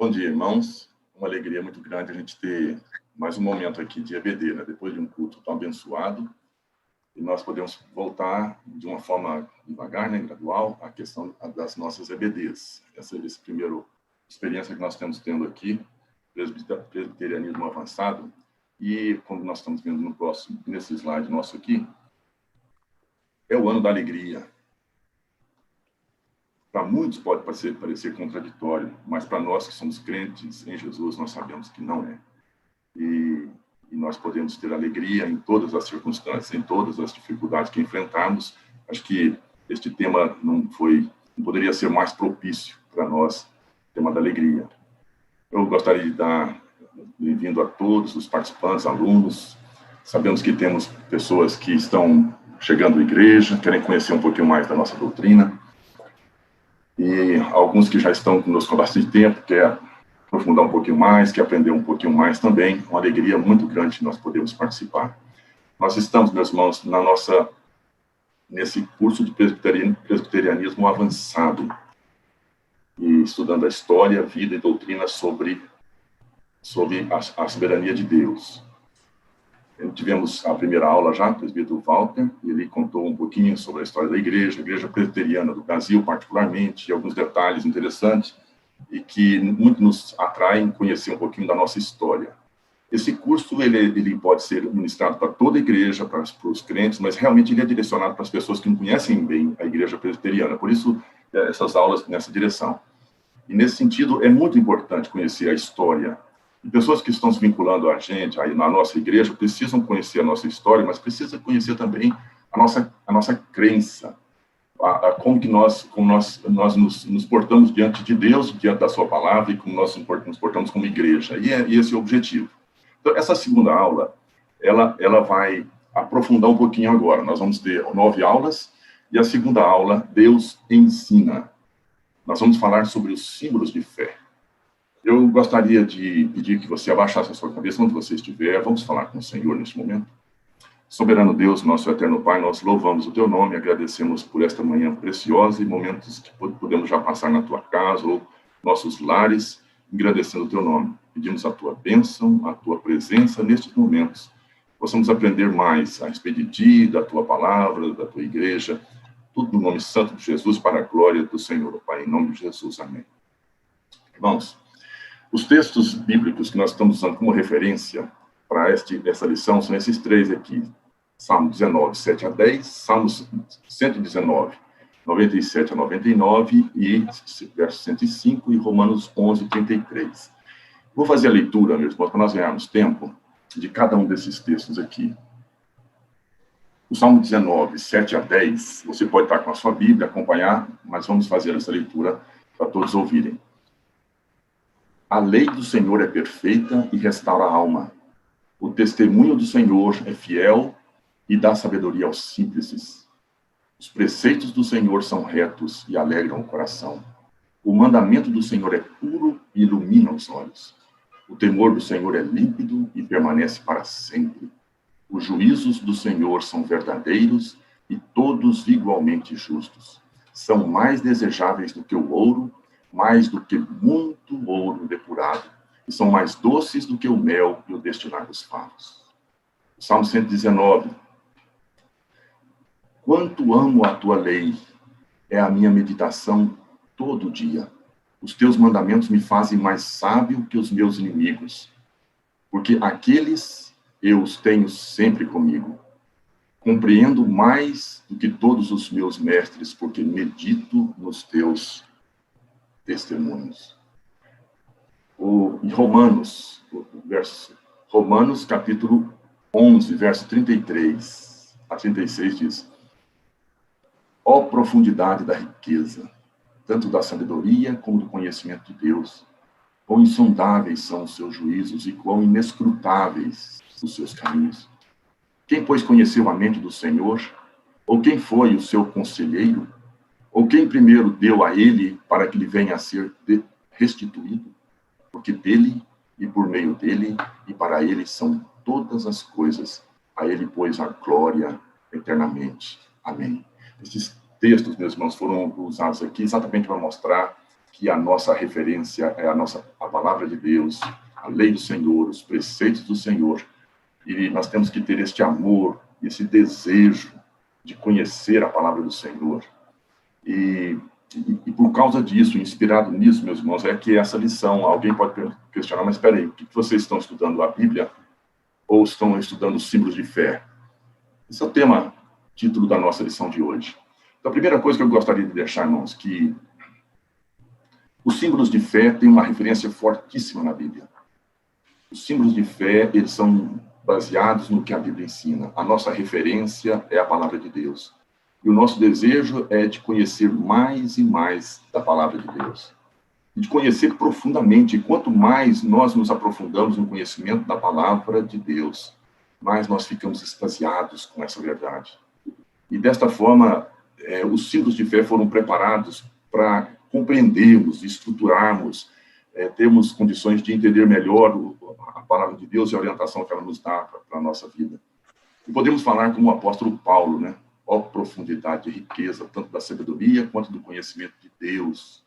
Bom dia, irmãos. Uma alegria muito grande a gente ter mais um momento aqui de EBD, né? Depois de um culto tão abençoado. E nós podemos voltar de uma forma devagar, né? Gradual, à questão das nossas EBDs. Essa primeira experiência que nós estamos tendo aqui, presbiterianismo avançado. E, como nós estamos vendo nesse slide nosso aqui, é o ano da alegria. Para muitos pode parecer contraditório, mas para nós que somos crentes em Jesus, nós sabemos que não é. E nós podemos ter alegria em todas as circunstâncias, em todas as dificuldades que enfrentamos. Acho que este tema não poderia ser mais propício para nós, o tema da alegria. Eu gostaria de dar bem-vindo a todos os participantes, alunos. Sabemos que temos pessoas que estão chegando à igreja, querem conhecer um pouquinho mais da nossa doutrina. E alguns que já estão conosco há bastante tempo, quer aprofundar um pouquinho mais, quer aprender um pouquinho mais também. Uma alegria muito grande que nós podemos participar. Nós estamos, meus irmãos, nesse curso de presbiterianismo avançado, e estudando a história, vida e doutrina sobre a soberania de Deus. Tivemos a primeira aula já, o presbítero Walter, e ele contou um pouquinho sobre a história da igreja presbiteriana do Brasil, particularmente, e alguns detalhes interessantes, e que muito nos atraem conhecer um pouquinho da nossa história. Esse curso, ele pode ser ministrado para toda a igreja, para os crentes, mas realmente ele é direcionado para as pessoas que não conhecem bem a igreja presbiteriana, por isso, essas aulas nessa direção. E, nesse sentido, é muito importante conhecer a história. E pessoas que estão se vinculando a gente, aí na nossa igreja, precisam conhecer a nossa história, mas precisam conhecer também a nossa crença, como nós nos portamos diante de Deus, diante da sua palavra, e como nós nos portamos como igreja. E esse é o objetivo. Então, essa segunda aula, ela vai aprofundar um pouquinho agora. Nós vamos ter 9 aulas, e a segunda aula, Deus ensina. Nós vamos falar sobre os símbolos de fé. Eu gostaria de pedir que você abaixasse a sua cabeça onde você estiver. Vamos falar com o Senhor neste momento. Soberano Deus, nosso eterno Pai, nós louvamos o teu nome, agradecemos por esta manhã preciosa e momentos que podemos já passar na tua casa ou nossos lares, agradecendo o teu nome. Pedimos a tua bênção, a tua presença nestes momentos. Possamos aprender mais a respeito de ti, da tua palavra, da tua igreja, tudo no nome santo de Jesus, para a glória do Senhor, Pai, em nome de Jesus. Amém. Irmãos, os textos bíblicos que nós estamos usando como referência para essa lição são esses 3 aqui. Salmo 19, 7 a 10, Salmos 119, 97 a 99 e verso 105 e Romanos 11, 33. Vou fazer a leitura, meus irmãos, para nós ganharmos tempo de cada um desses textos aqui. O Salmo 19, 7 a 10, você pode estar com a sua Bíblia, acompanhar, mas vamos fazer essa leitura para todos ouvirem. A lei do Senhor é perfeita e restaura a alma. O testemunho do Senhor é fiel e dá sabedoria aos simples. Os preceitos do Senhor são retos e alegram o coração. O mandamento do Senhor é puro e ilumina os olhos. O temor do Senhor é límpido e permanece para sempre. Os juízos do Senhor são verdadeiros e todos igualmente justos. São mais desejáveis do que o ouro, mais do que muito ouro depurado, e são mais doces do que o mel e o destilar dos favos. Salmo 119. Quanto amo a tua lei, é a minha meditação todo dia. Os teus mandamentos me fazem mais sábio que os meus inimigos, porque aqueles eu os tenho sempre comigo. Compreendo mais do que todos os meus mestres, porque medito nos teus testemunhos. Em Romanos, capítulo 11, verso 33 a 36 diz: ó profundidade da riqueza, tanto da sabedoria como do conhecimento de Deus, quão insondáveis são os seus juízos e quão inescrutáveis os seus caminhos. Quem, pois, conheceu a mente do Senhor? Ou quem foi o seu conselheiro? Ou quem primeiro deu a ele para que lhe venha a ser restituído? Porque dele e por meio dele e para ele são todas as coisas. A ele, pois, a glória eternamente. Amém. Esses textos, meus irmãos, foram usados aqui exatamente para mostrar que a nossa referência é a palavra de Deus, a lei do Senhor, os preceitos do Senhor. E nós temos que ter este amor, esse desejo de conhecer a palavra do Senhor. E por causa disso, inspirado nisso, meus irmãos, é que essa lição, alguém pode questionar, mas espera aí, o que vocês estão estudando? A Bíblia ou estão estudando os símbolos de fé? Esse é o tema, título da nossa lição de hoje. Então, a primeira coisa que eu gostaria de deixar, irmãos, que os símbolos de fé têm uma referência fortíssima na Bíblia. Os símbolos de fé, eles são baseados no que a Bíblia ensina. A nossa referência é a palavra de Deus. E o nosso desejo é de conhecer mais e mais da palavra de Deus. De conhecer profundamente. E quanto mais nós nos aprofundamos no conhecimento da palavra de Deus, mais nós ficamos extasiados com essa verdade. E desta forma, os símbolos de fé foram preparados para compreendermos, estruturarmos, termos condições de entender melhor a palavra de Deus e a orientação que ela nos dá para a nossa vida. E podemos falar como o apóstolo Paulo, né? Ó profundidade e riqueza, tanto da sabedoria quanto do conhecimento de Deus.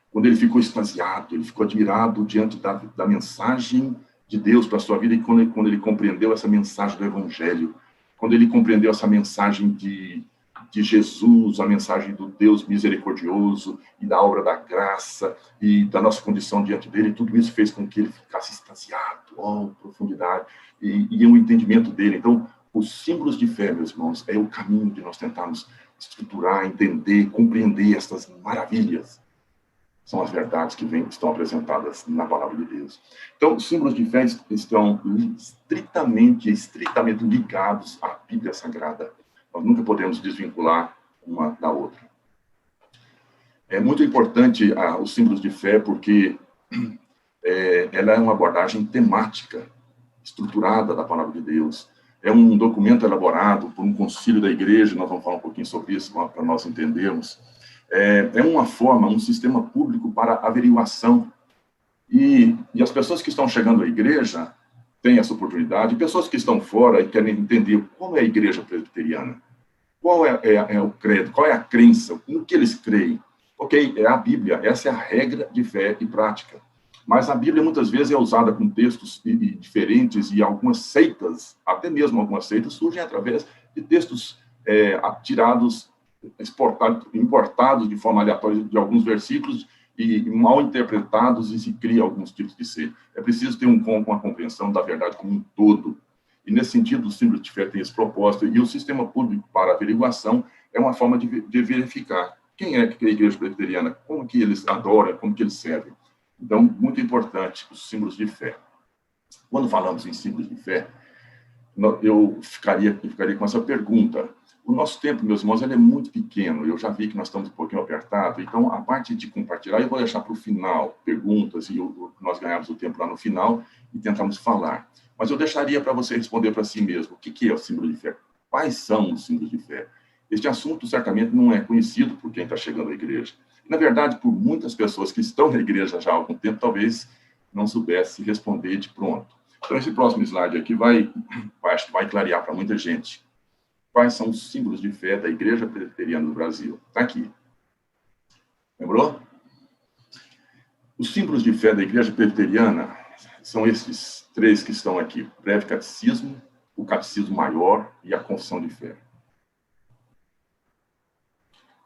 Quando ele ficou extasiado, ele ficou admirado diante da mensagem de Deus para a sua vida, e quando ele compreendeu essa mensagem do Evangelho, quando ele compreendeu essa mensagem de Jesus, a mensagem do Deus misericordioso e da obra da graça e da nossa condição diante dele, tudo isso fez com que ele ficasse extasiado, profundidade, e o entendimento dele. Então, os símbolos de fé, meus irmãos, é o caminho de nós tentarmos estruturar, entender, compreender estas maravilhas. São as verdades que estão apresentadas na palavra de Deus. Então, os símbolos de fé estão estritamente ligados à Bíblia Sagrada. Nós nunca podemos desvincular uma da outra. É muito importante os símbolos de fé porque ela é uma abordagem temática, estruturada da palavra de Deus. É um documento elaborado por um concílio da igreja, nós vamos falar um pouquinho sobre isso para nós entendermos. É uma forma, um sistema público para averiguação. E as pessoas que estão chegando à igreja têm essa oportunidade, e pessoas que estão fora e querem entender como é a igreja presbiteriana, qual é o credo, qual é a crença, no que eles creem. Ok, é a Bíblia, essa é a regra de fé e prática. Mas a Bíblia muitas vezes é usada com textos diferentes, e algumas seitas, até mesmo algumas seitas, surgem através de textos tirados, importados de forma aleatória de alguns versículos e mal interpretados, e se cria alguns tipos de seita. É preciso ter uma compreensão da verdade como um todo. E nesse sentido, o símbolo de fé tem esse propósito, e o sistema público para averiguação é uma forma de verificar quem é que é a igreja presbiteriana, como que eles adoram, como que eles servem. Então, muito importante, os símbolos de fé. Quando falamos em símbolos de fé, eu ficaria com essa pergunta. O nosso tempo, meus irmãos, ele é muito pequeno. Eu já vi que nós estamos um pouquinho apertados. Então, a parte de compartilhar, eu vou deixar para o final perguntas, e nós ganhamos o tempo lá no final e tentamos falar. Mas eu deixaria para você responder para si mesmo. O que é o símbolo de fé? Quais são os símbolos de fé? Este assunto, certamente, não é conhecido por quem está chegando à igreja. Na verdade, por muitas pessoas que estão na igreja já há algum tempo, talvez não soubesse responder de pronto. Então, esse próximo slide aqui acho que vai clarear para muita gente. Quais são os símbolos de fé da Igreja Presbiteriana do Brasil? Está aqui. Lembrou? Os símbolos de fé da Igreja Presbiteriana são esses 3 que estão aqui. O breve catecismo, o catecismo maior e a confissão de fé.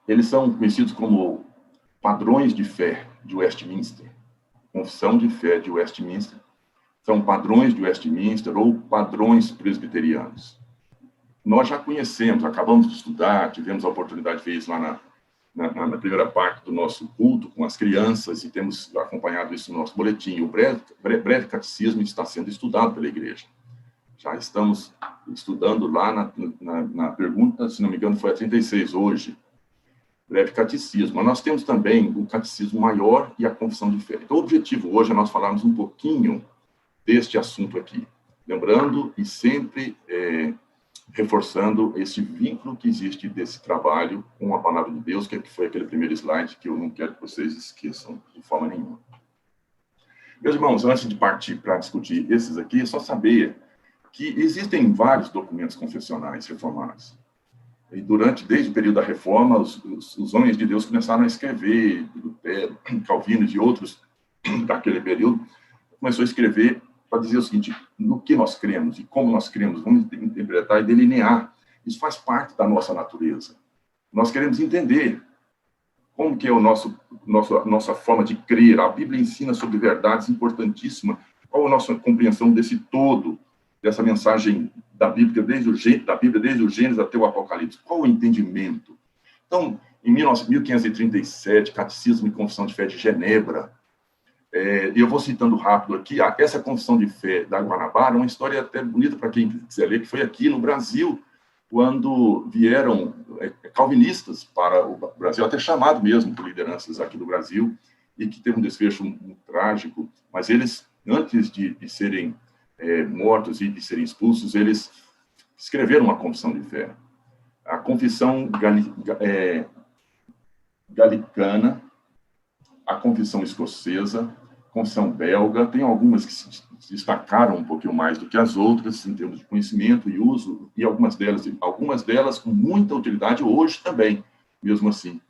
Eles são conhecidos como padrões de fé de Westminster. Confissão de fé de Westminster. São padrões de Westminster ou padrões presbiterianos. Nós já conhecemos, acabamos de estudar, tivemos a oportunidade de ver isso lá na primeira parte do nosso culto com as crianças, e temos acompanhado isso no nosso boletim. O breve catecismo está sendo estudado pela igreja. Já estamos estudando lá na pergunta, se não me engano, foi a 36 hoje. Breve catecismo. Mas nós temos também o catecismo maior e a confissão de fé. Então, o objetivo hoje é nós falarmos um pouquinho deste assunto aqui. Lembrando e sempre reforçando esse vínculo que existe desse trabalho com a palavra de Deus, que foi aquele primeiro slide que eu não quero que vocês esqueçam de forma nenhuma. Meus irmãos, antes de partir para discutir esses aqui, é só saber que existem vários documentos confessionais reformados. E desde o período da Reforma, os homens de Deus começaram a escrever, Lutero, Calvino e outros daquele período, começou a escrever para dizer o seguinte: no que nós cremos e como nós cremos, vamos interpretar e delinear. Isso faz parte da nossa natureza. Nós queremos entender como que é nossa forma de crer. A Bíblia ensina sobre verdades importantíssimas. Qual a nossa compreensão desse todo, dessa mensagem da Bíblia, desde o Gênesis até o Apocalipse? Qual o entendimento? Então, em 1537, Catecismo e Confissão de Fé de Genebra, eu vou citando rápido aqui, essa Confissão de Fé da Guanabara, uma história até bonita para quem quiser ler, que foi aqui no Brasil, quando vieram calvinistas para o Brasil, até chamado mesmo por lideranças aqui do Brasil, e que teve um desfecho muito trágico, mas eles, antes de serem mortos e de serem expulsos, eles escreveram uma confissão de fé. A confissão galicana, a confissão escocesa, a confissão belga, tem algumas que se destacaram um pouquinho mais do que as outras em termos de conhecimento e uso, e algumas delas com muita utilidade hoje também, mesmo assim.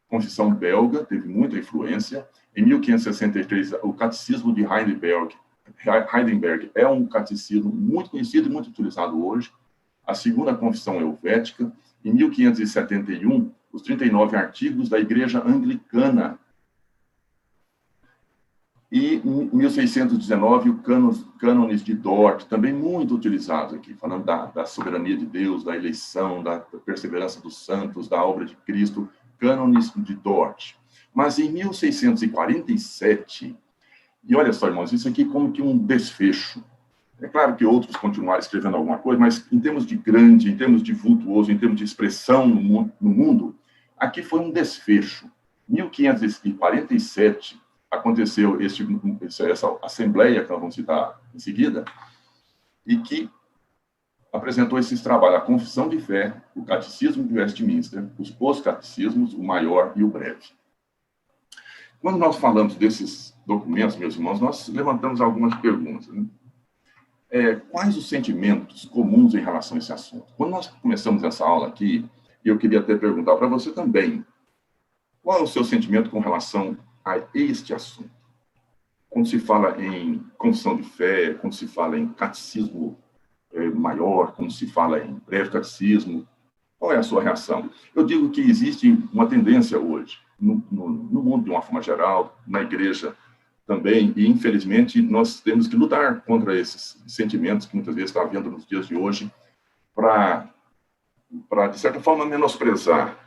A confissão belga teve muita influência. Em 1563, o Catecismo de Heidelberg é um catecismo muito conhecido e muito utilizado hoje. A segunda confissão helvética, em 1571, os 39 artigos da Igreja Anglicana. E em 1619, o cânones de Dort, também muito utilizado aqui, falando da soberania de Deus, da eleição, da perseverança dos santos, da obra de Cristo, cânones de Dort. Mas em 1647, e olha só, irmãos, isso aqui como que um desfecho. É claro que outros continuaram escrevendo alguma coisa, mas em termos de grande, em termos de vultuoso, em termos de expressão no mundo, aqui foi um desfecho. Em 1547, aconteceu essa assembleia, que nós vamos citar em seguida, e que apresentou esses trabalhos: a Confissão de Fé, o Catecismo de Westminster, os Pós-Catecismos, o Maior e o Breve. Quando nós falamos desses documentos, meus irmãos, nós levantamos algumas perguntas, né? Quais os sentimentos comuns em relação a esse assunto? Quando nós começamos essa aula aqui, eu queria até perguntar para você também, qual é o seu sentimento com relação a este assunto? Quando se fala em confissão de fé, quando se fala em catecismo maior, quando se fala em breve catecismo, qual é a sua reação? Eu digo que existe uma tendência hoje, no mundo de uma forma geral, na igreja também, e infelizmente nós temos que lutar contra esses sentimentos que muitas vezes está havendo nos dias de hoje, para de certa forma, menosprezar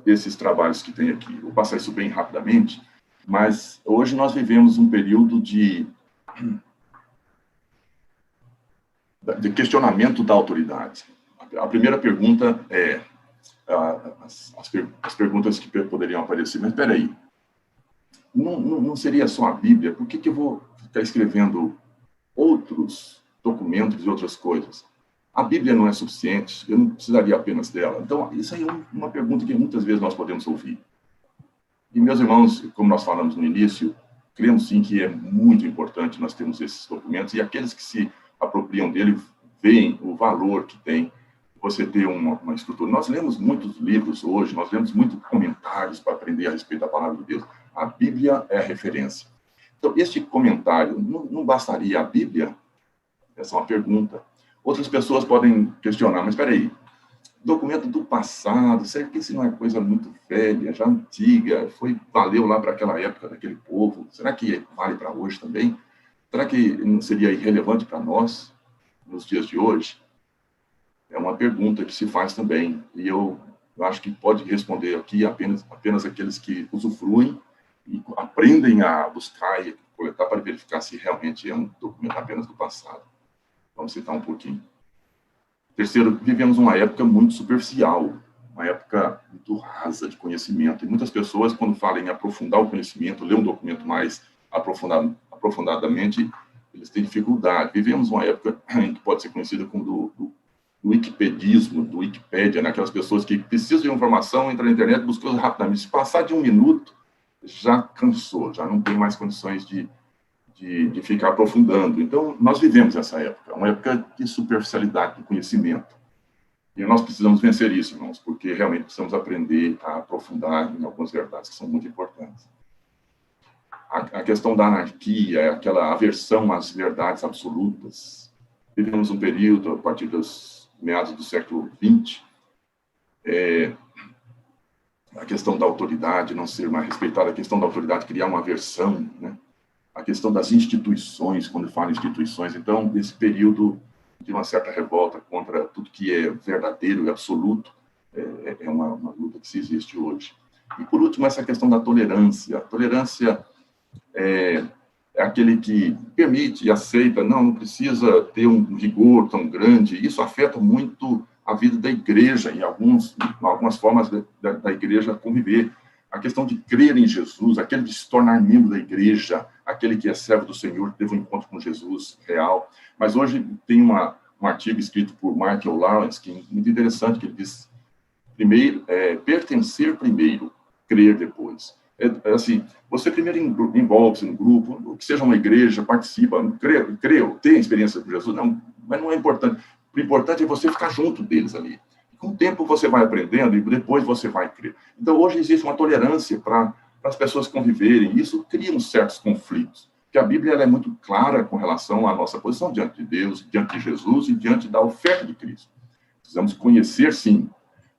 esses trabalhos que tem aqui. Vou passar isso bem rapidamente, mas hoje nós vivemos um período de questionamento da autoridade. A primeira pergunta é as perguntas que poderiam aparecer, mas espera aí, não seria só a Bíblia? Por que eu vou ficar escrevendo outros documentos e outras coisas? A Bíblia não é suficiente? Eu não precisaria apenas dela? Então, isso aí é uma pergunta que muitas vezes nós podemos ouvir. E, meus irmãos, como nós falamos no início, cremos sim que é muito importante nós termos esses documentos, e aqueles que se apropriam dele veem o valor que tem você ter uma estrutura. Nós lemos muitos livros hoje, nós lemos muitos comentários para aprender a respeito da palavra de Deus. A Bíblia é a referência. Então, este comentário, não bastaria a Bíblia? Essa é uma pergunta. Outras pessoas podem questionar, mas espera aí, documento do passado, será que isso não é coisa muito velha, já antiga, valeu lá para aquela época daquele povo? Será que vale para hoje também? Será que não seria irrelevante para nós, nos dias de hoje? É uma pergunta que se faz também, e eu acho que pode responder aqui apenas aqueles que usufruem e aprendem a buscar e coletar para verificar se realmente é um documento apenas do passado. Vamos citar um pouquinho. Terceiro, vivemos uma época muito superficial, uma época muito rasa de conhecimento. E muitas pessoas, quando falam em aprofundar o conhecimento, ler um documento mais aprofundadamente, eles têm dificuldade. Vivemos uma época que pode ser conhecida como do wikipedismo, do Wikipédia, né? Aquelas pessoas que precisam de informação, entram na internet, buscam rapidamente. Se passar de um minuto, já cansou, já não tem mais condições de ficar aprofundando. Então, nós vivemos essa época, uma época de superficialidade do conhecimento. E nós precisamos vencer isso, irmãos, porque realmente precisamos aprender a aprofundar em algumas verdades que são muito importantes. A questão da anarquia, aquela aversão às verdades absolutas. Vivemos um período, a partir dos meados do século XX, a questão da autoridade não ser mais respeitada, a questão da autoridade criar uma aversão, né? A questão das instituições, quando falo em instituições, então, esse período de uma certa revolta contra tudo que é verdadeiro e absoluto, é uma luta que se existe hoje. E, por último, essa questão da tolerância. A tolerância é aquele que permite e aceita, não precisa ter um rigor tão grande. Isso afeta muito a vida da igreja, em algumas formas da igreja conviver. A questão de crer em Jesus, aquele de se tornar membro da igreja, aquele que é servo do Senhor, que teve um encontro com Jesus real. Mas hoje tem um artigo escrito por Michael Lawrence, que é muito interessante, que ele diz, primeiro, pertencer primeiro, crer depois. Assim, você primeiro envolve-se no grupo, que seja uma igreja, participa, creu, tem experiência com Jesus, não, mas não é importante. O importante é você ficar junto deles ali. Com o tempo você vai aprendendo e depois você vai crer. Então, hoje existe uma tolerância para as pessoas conviverem, e isso cria uns certos conflitos. Porque a Bíblia ela é muito clara com relação à nossa posição diante de Deus, diante de Jesus e diante da oferta de Cristo. Precisamos conhecer, sim,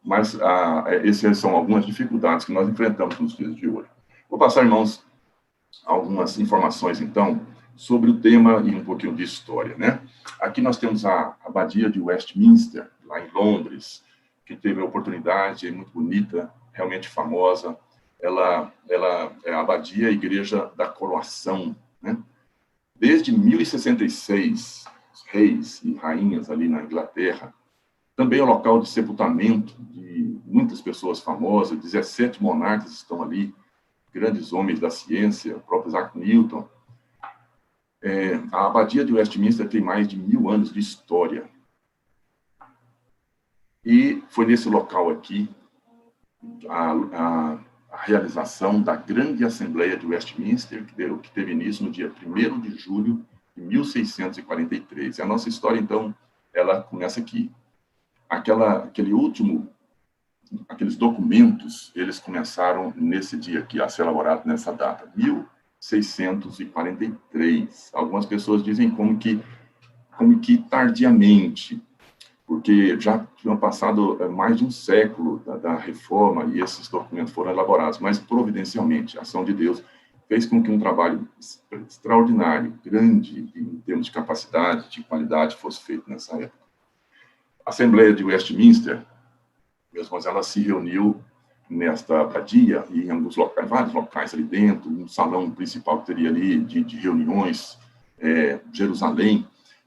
mas essas são algumas dificuldades que nós enfrentamos nos dias de hoje. Vou passar, irmãos, algumas informações, então, sobre o tema e um pouquinho de história, né? Aqui nós temos a Abadia de Westminster, lá em Londres, que teve a oportunidade, é muito bonita, realmente famosa. Ela é a Abadia, a Igreja da Coroação, né? Desde 1066, os reis e rainhas ali na Inglaterra, também é o local de sepultamento de muitas pessoas famosas, 17 monarcas estão ali, grandes homens da ciência, o próprio Isaac Newton. A Abadia de Westminster tem mais de 1000 anos de história. E foi nesse local aqui a realização da grande Assembleia de Westminster, que teve início no dia 1º de julho de 1643. E a nossa história, então, ela começa aqui. Aqueles documentos, eles começaram nesse dia aqui, a ser elaborados nessa data, 1643. Algumas pessoas dizem como que tardiamente, porque já tinham passado mais de um século da reforma e esses documentos foram elaborados, mas providencialmente, a ação de Deus fez com que um trabalho extraordinário, grande, em termos de capacidade, de qualidade, fosse feito nessa época. A Assembleia de Westminster, meus irmãos, ela se reuniu nesta abadia e em alguns locais, vários locais ali dentro, um salão principal que teria ali de reuniões, Jerusalém,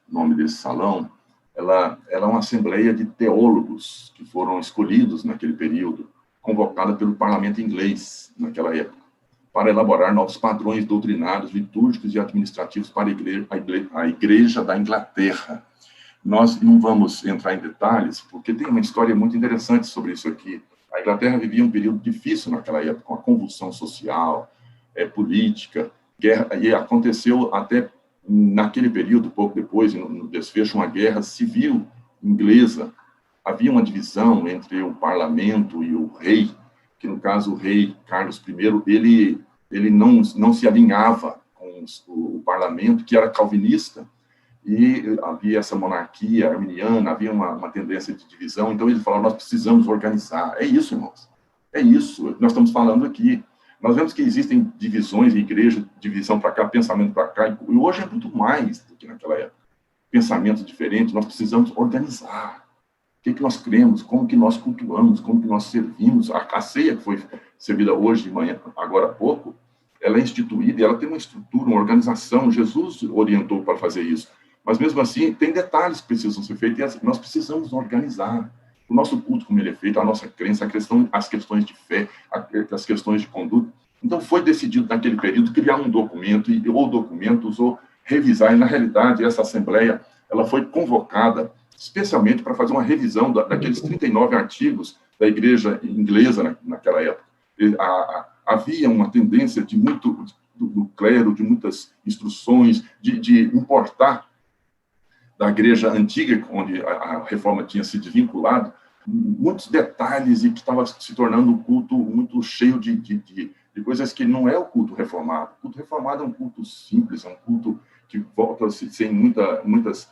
o nome desse salão. Ela é uma assembleia de teólogos que foram escolhidos naquele período, convocada pelo parlamento inglês naquela época, para elaborar novos padrões doutrinários, litúrgicos e administrativos para a igreja da Inglaterra. Nós não vamos entrar em detalhes, porque tem uma história muito interessante sobre isso aqui. A Inglaterra vivia um período difícil naquela época, uma convulsão social, política, guerra, e aconteceu até naquele período, pouco depois, no desfecho, uma guerra civil inglesa. Havia uma divisão entre o parlamento e o rei, que no caso o rei Carlos I, ele não se alinhava com o parlamento, que era calvinista, e havia essa monarquia arminiana, havia uma tendência de divisão, então ele falou, nós precisamos organizar. É isso, irmãos, é isso, nós estamos falando aqui. Nós vemos que existem divisões em igreja, divisão para cá, pensamento para cá, e hoje é muito mais do que naquela época. Pensamentos diferentes, nós precisamos organizar. O que nós cremos, como que nós cultuamos, como que nós servimos. A ceia que foi servida hoje de manhã, agora há pouco, ela é instituída, ela tem uma estrutura, uma organização, Jesus orientou para fazer isso. Mas, mesmo assim, tem detalhes que precisam ser feitos e nós precisamos organizar o nosso culto, como ele é feito, a nossa crença, as questões de fé, as questões de conduta. Então, foi decidido, naquele período, criar um documento, ou documentos, ou revisar. E, na realidade, essa Assembleia ela foi convocada especialmente para fazer uma revisão daqueles 39 artigos da Igreja inglesa naquela época. Havia uma tendência do clero, de muitas instruções, de importar da igreja antiga, onde a reforma tinha se desvinculado, muitos detalhes e que estava se tornando um culto muito cheio de coisas que não é o culto reformado. O culto reformado é um culto simples, é um culto que volta sem muitas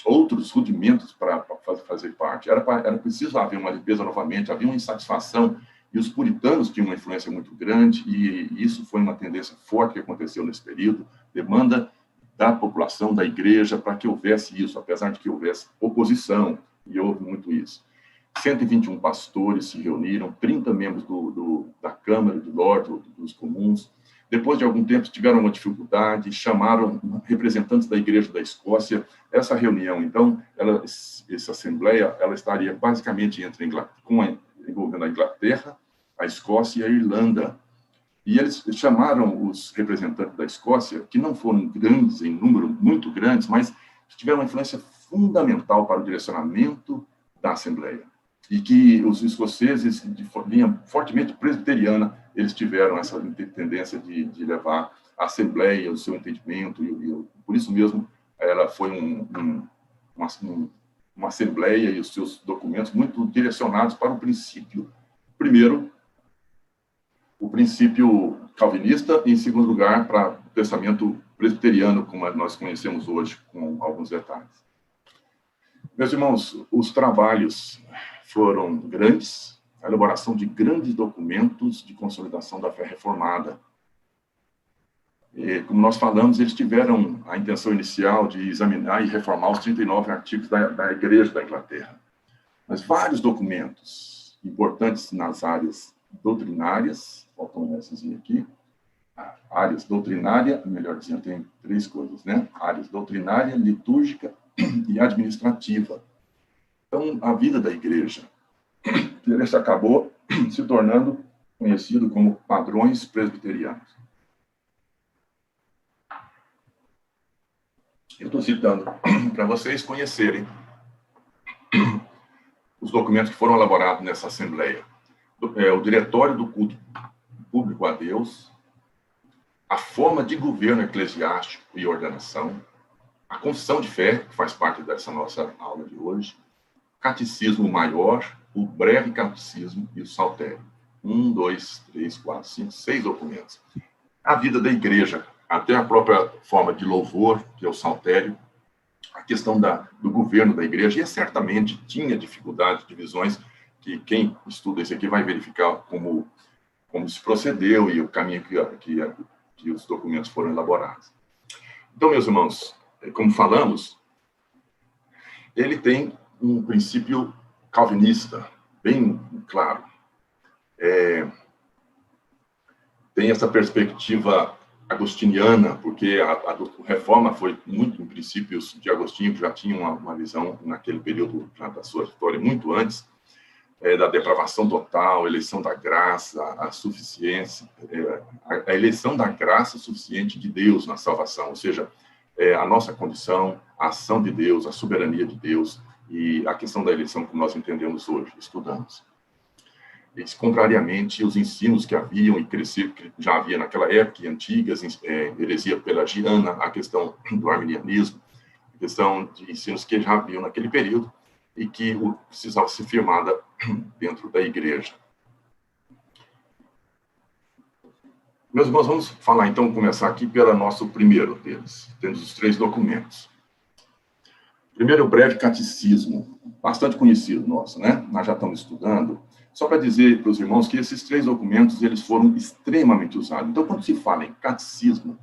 outros rudimentos para fazer parte. Era preciso haver uma limpeza novamente, havia uma insatisfação, e os puritanos tinham uma influência muito grande, e isso foi uma tendência forte que aconteceu nesse período, demanda da população, da igreja, para que houvesse isso, apesar de que houvesse oposição, e houve muito isso. 121 pastores se reuniram, 30 membros da Câmara de Lords, dos Comuns. Depois de algum tempo, tiveram uma dificuldade, chamaram representantes da Igreja da Escócia. Essa reunião, então, essa Assembleia, ela estaria basicamente envolvendo a Inglaterra, a Escócia e a Irlanda. E eles chamaram os representantes da Escócia, que não foram grandes em número, muito grandes, mas tiveram uma influência fundamental para o direcionamento da Assembleia. E que os escoceses, de linha fortemente presbiteriana, eles tiveram essa tendência de levar a Assembleia, o seu entendimento, e por isso mesmo ela foi uma Assembleia e os seus documentos muito direcionados para o princípio. Primeiro, o princípio calvinista, e, em segundo lugar, para o pensamento presbiteriano, como nós conhecemos hoje, com alguns detalhes. Meus irmãos, os trabalhos foram grandes, a elaboração de grandes documentos de consolidação da fé reformada. E, como nós falamos, eles tiveram a intenção inicial de examinar e reformar os 39 artigos da Igreja da Inglaterra. Mas vários documentos importantes nas áreas doutrinárias, faltam essas aqui, áreas doutrinária, melhor dizendo, tem 3 coisas, né? Áreas doutrinária, litúrgica e administrativa. Então, a vida da igreja acabou se tornando conhecido como padrões presbiterianos. Eu estou citando para vocês conhecerem os documentos que foram elaborados nessa Assembleia. O Diretório do Culto Público a Deus, a forma de governo eclesiástico e ordenação, a Confissão de Fé, que faz parte dessa nossa aula de hoje, Catecismo Maior, o Breve Catecismo e o Saltério. 1, 2, 3, 4, 5, 6 documentos. A vida da igreja, até a própria forma de louvor, que é o Saltério, a questão do governo da igreja, e certamente tinha dificuldades, divisões, que quem estuda isso aqui vai verificar como se procedeu e o caminho que os documentos foram elaborados. Então, meus irmãos, como falamos, ele tem um princípio calvinista, bem claro. Tem essa perspectiva agostiniana, porque a reforma foi muito em princípios de Agostinho, que já tinha uma visão naquele período da sua história, muito antes, da depravação total, eleição da graça, a suficiência, a eleição da graça suficiente de Deus na salvação, ou seja, a nossa condição, a ação de Deus, a soberania de Deus e a questão da eleição que nós entendemos hoje, estudamos. Isso, contrariamente aos ensinos que haviam e que já havia naquela época, antigas, heresia pelagiana, a questão do arminianismo, a questão de ensinos que já haviam naquele período e que precisavam ser firmada dentro da igreja. Meus irmãos, vamos falar então, começar aqui pelo nosso primeiro deles. Temos os 3 documentos. Primeiro é o Breve Catecismo, bastante conhecido nosso, né? Nós já estamos estudando. Só para dizer para os irmãos que esses 3 documentos, eles foram extremamente usados. Então, quando se fala em catecismo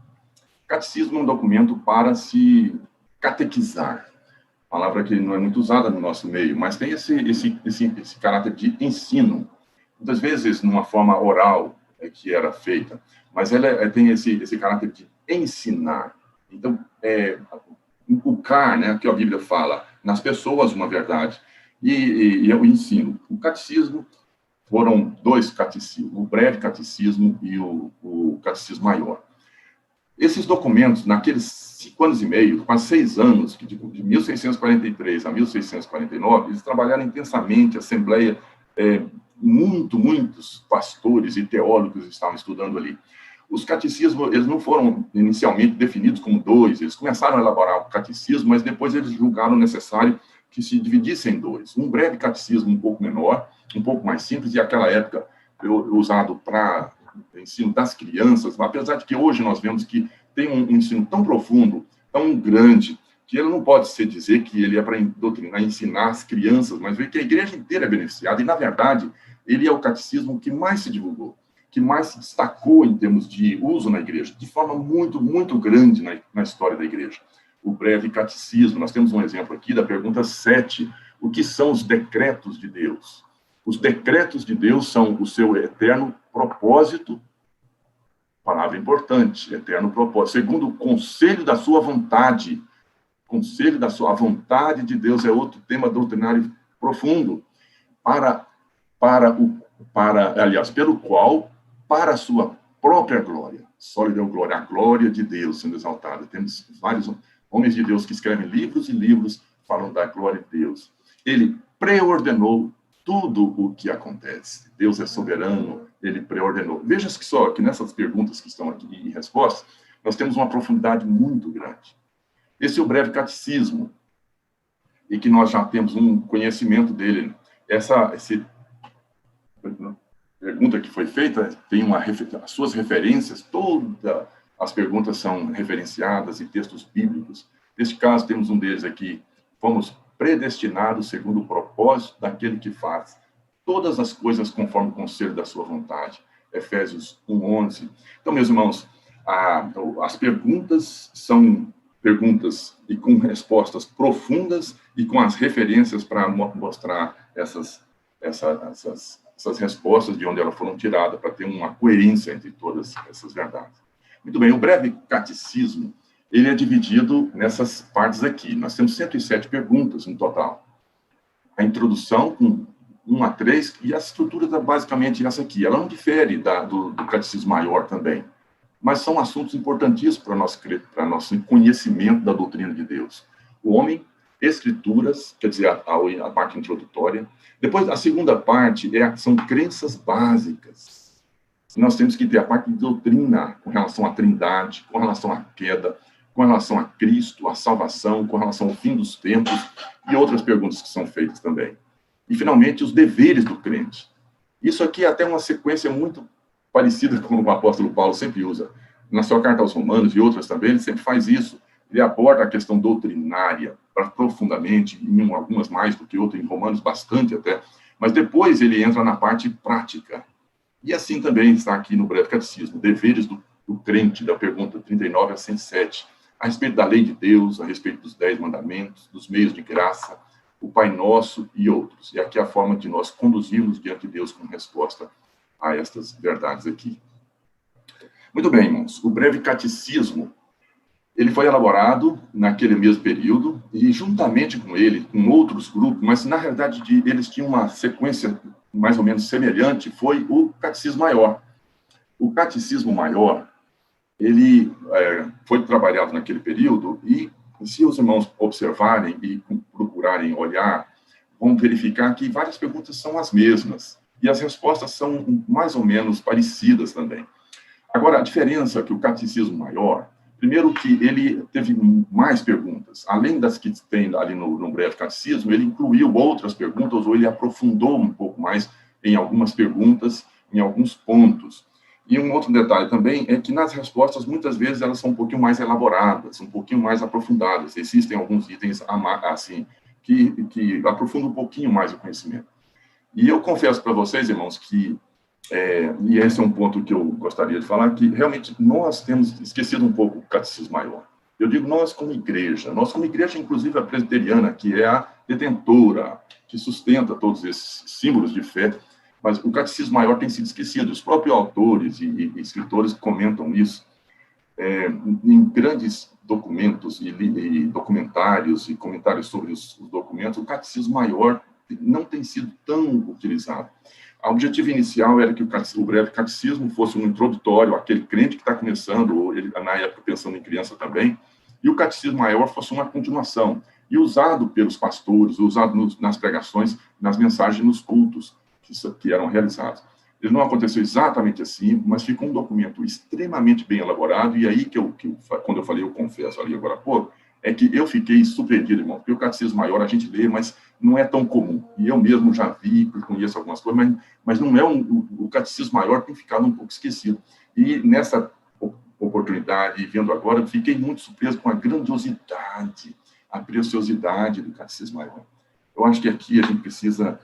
é um documento para se catequizar. Palavra que não é muito usada no nosso meio, mas tem esse caráter de ensino. Muitas vezes, numa forma oral que era feita, mas ela tem esse caráter de ensinar. Então, inculcar, né, que a Bíblia fala, nas pessoas uma verdade, e é o ensino. O catecismo foram 2 catecismos, o Breve Catecismo e o Catecismo Maior. Esses documentos, naqueles 5 anos e meio, quase 6 anos, de 1643 a 1649, eles trabalharam intensamente, a Assembleia, muitos pastores e teólogos estavam estudando ali. Os catecismos, eles não foram inicialmente definidos como 2, eles começaram a elaborar o catecismo, mas depois eles julgaram necessário que se dividisse em dois. Um breve catecismo um pouco menor, um pouco mais simples, e aquela época usado para ensino das crianças, apesar de que hoje nós vemos que tem um ensino tão profundo, tão grande, que ele não pode se dizer que ele é para doutrinar, ensinar as crianças, mas ver que a igreja inteira é beneficiada, e, na verdade, ele é o catecismo que mais se divulgou, que mais se destacou em termos de uso na igreja, de forma muito, muito grande na história da igreja. O breve catecismo, nós temos um exemplo aqui da pergunta 7, o que são os decretos de Deus? Os decretos de Deus são o seu eterno propósito, palavra importante, eterno propósito, segundo o conselho da sua vontade. Conselho da sua vontade de Deus é outro tema doutrinário profundo, pelo qual, para a sua própria glória, só lhe deu glória, a glória de Deus sendo exaltada. Temos vários homens de Deus que escrevem livros e livros falando da glória de Deus. Ele preordenou tudo o que acontece. Deus é soberano, ele preordenou. Veja só que nessas perguntas que estão aqui em respostas, nós temos uma profundidade muito grande. Esse é o breve catecismo, e que nós já temos um conhecimento dele. Essa pergunta que foi feita tem as suas referências, todas as perguntas são referenciadas em textos bíblicos. Neste caso, temos um deles aqui. Fomos predestinados segundo o propósito daquele que faz todas as coisas conforme o conselho da sua vontade. Efésios 1:11. Então, meus irmãos, as perguntas são perguntas e com respostas profundas e com as referências para mostrar essas respostas de onde elas foram tiradas, para ter uma coerência entre todas essas verdades. Muito bem, o breve catecismo, ele é dividido nessas partes aqui. Nós temos 107 perguntas no total. A introdução, com 1 a 3, e a estrutura é basicamente essa aqui. Ela não difere do catecismo maior também, mas são assuntos importantíssimos para nosso conhecimento da doutrina de Deus. O homem, escrituras, quer dizer, a parte introdutória. Depois, a segunda parte são crenças básicas. Nós temos que ter a parte de doutrina com relação à trindade, com relação à queda, com relação a Cristo, a salvação, com relação ao fim dos tempos e outras perguntas que são feitas também. E, finalmente, os deveres do crente. Isso aqui é até uma sequência muito parecida com o apóstolo Paulo sempre usa. Na sua carta aos Romanos e outras também, ele sempre faz isso. Ele aborda a questão doutrinária profundamente, em algumas mais do que outras, em Romanos bastante até, mas depois ele entra na parte prática. E assim também está aqui no breve catecismo, deveres do crente, da pergunta 39 a 107, a respeito da lei de Deus, a respeito dos 10 mandamentos, dos meios de graça, o Pai Nosso e outros. E aqui é a forma de nós conduzirmos diante de Deus com resposta a estas verdades aqui. Muito bem, irmãos. O breve catecismo, ele foi elaborado naquele mesmo período e, juntamente com ele, com outros grupos, mas, na realidade, eles tinham uma sequência mais ou menos semelhante, foi o Catecismo Maior. O Catecismo Maior, ele foi trabalhado naquele período e, se os irmãos observarem e procurarem olhar, vão verificar que várias perguntas são as mesmas e as respostas são mais ou menos parecidas também. Agora, a diferença é que o Catecismo Maior, primeiro que ele teve mais perguntas. Além das que tem ali no breve catecismo, ele incluiu outras perguntas, ou ele aprofundou um pouco mais em algumas perguntas, em alguns pontos. E um outro detalhe também é que nas respostas, muitas vezes, elas são um pouquinho mais elaboradas, um pouquinho mais aprofundadas. Existem alguns itens assim, que aprofundam um pouquinho mais o conhecimento. E eu confesso para vocês, irmãos, que e esse é um ponto que eu gostaria de falar, que realmente nós temos esquecido um pouco o Catecismo Maior. Eu digo nós como igreja, inclusive a presbiteriana, que é a detentora, que sustenta todos esses símbolos de fé, mas o Catecismo Maior tem sido esquecido. Os próprios autores e escritores comentam isso. Em grandes documentos e documentários e comentários sobre os documentos, o Catecismo Maior não tem sido tão utilizado. O objetivo inicial era que o breve catecismo fosse um introdutório àquele crente que está começando, ou ele, na época, pensando em criança também, e o catecismo maior fosse uma continuação, e usado pelos pastores, usado nas pregações, nas mensagens, nos cultos que eram realizados. Ele não aconteceu exatamente assim, mas ficou um documento extremamente bem elaborado, e aí quando eu falei, eu confesso ali agora há pouco, é que eu fiquei surpreendido, irmão, porque o Catecismo Maior a gente lê, mas não é tão comum. E eu mesmo já vi, conheço algumas coisas, mas não é o Catecismo Maior tem ficado um pouco esquecido. E nessa oportunidade, vendo agora, eu fiquei muito surpreso com a grandiosidade, a preciosidade do Catecismo Maior. Eu acho que aqui a gente precisa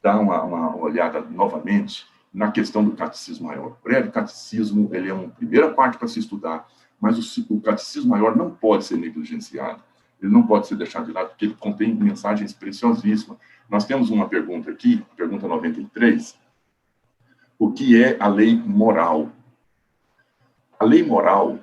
dar uma olhada novamente na questão do Catecismo Maior. O breve catecismo, ele é uma primeira parte para se estudar, mas o Catecismo Maior não pode ser negligenciado, ele não pode ser deixado de lado, porque ele contém mensagens preciosíssimas. Nós temos uma pergunta aqui, pergunta 93, o que é a lei moral? A lei moral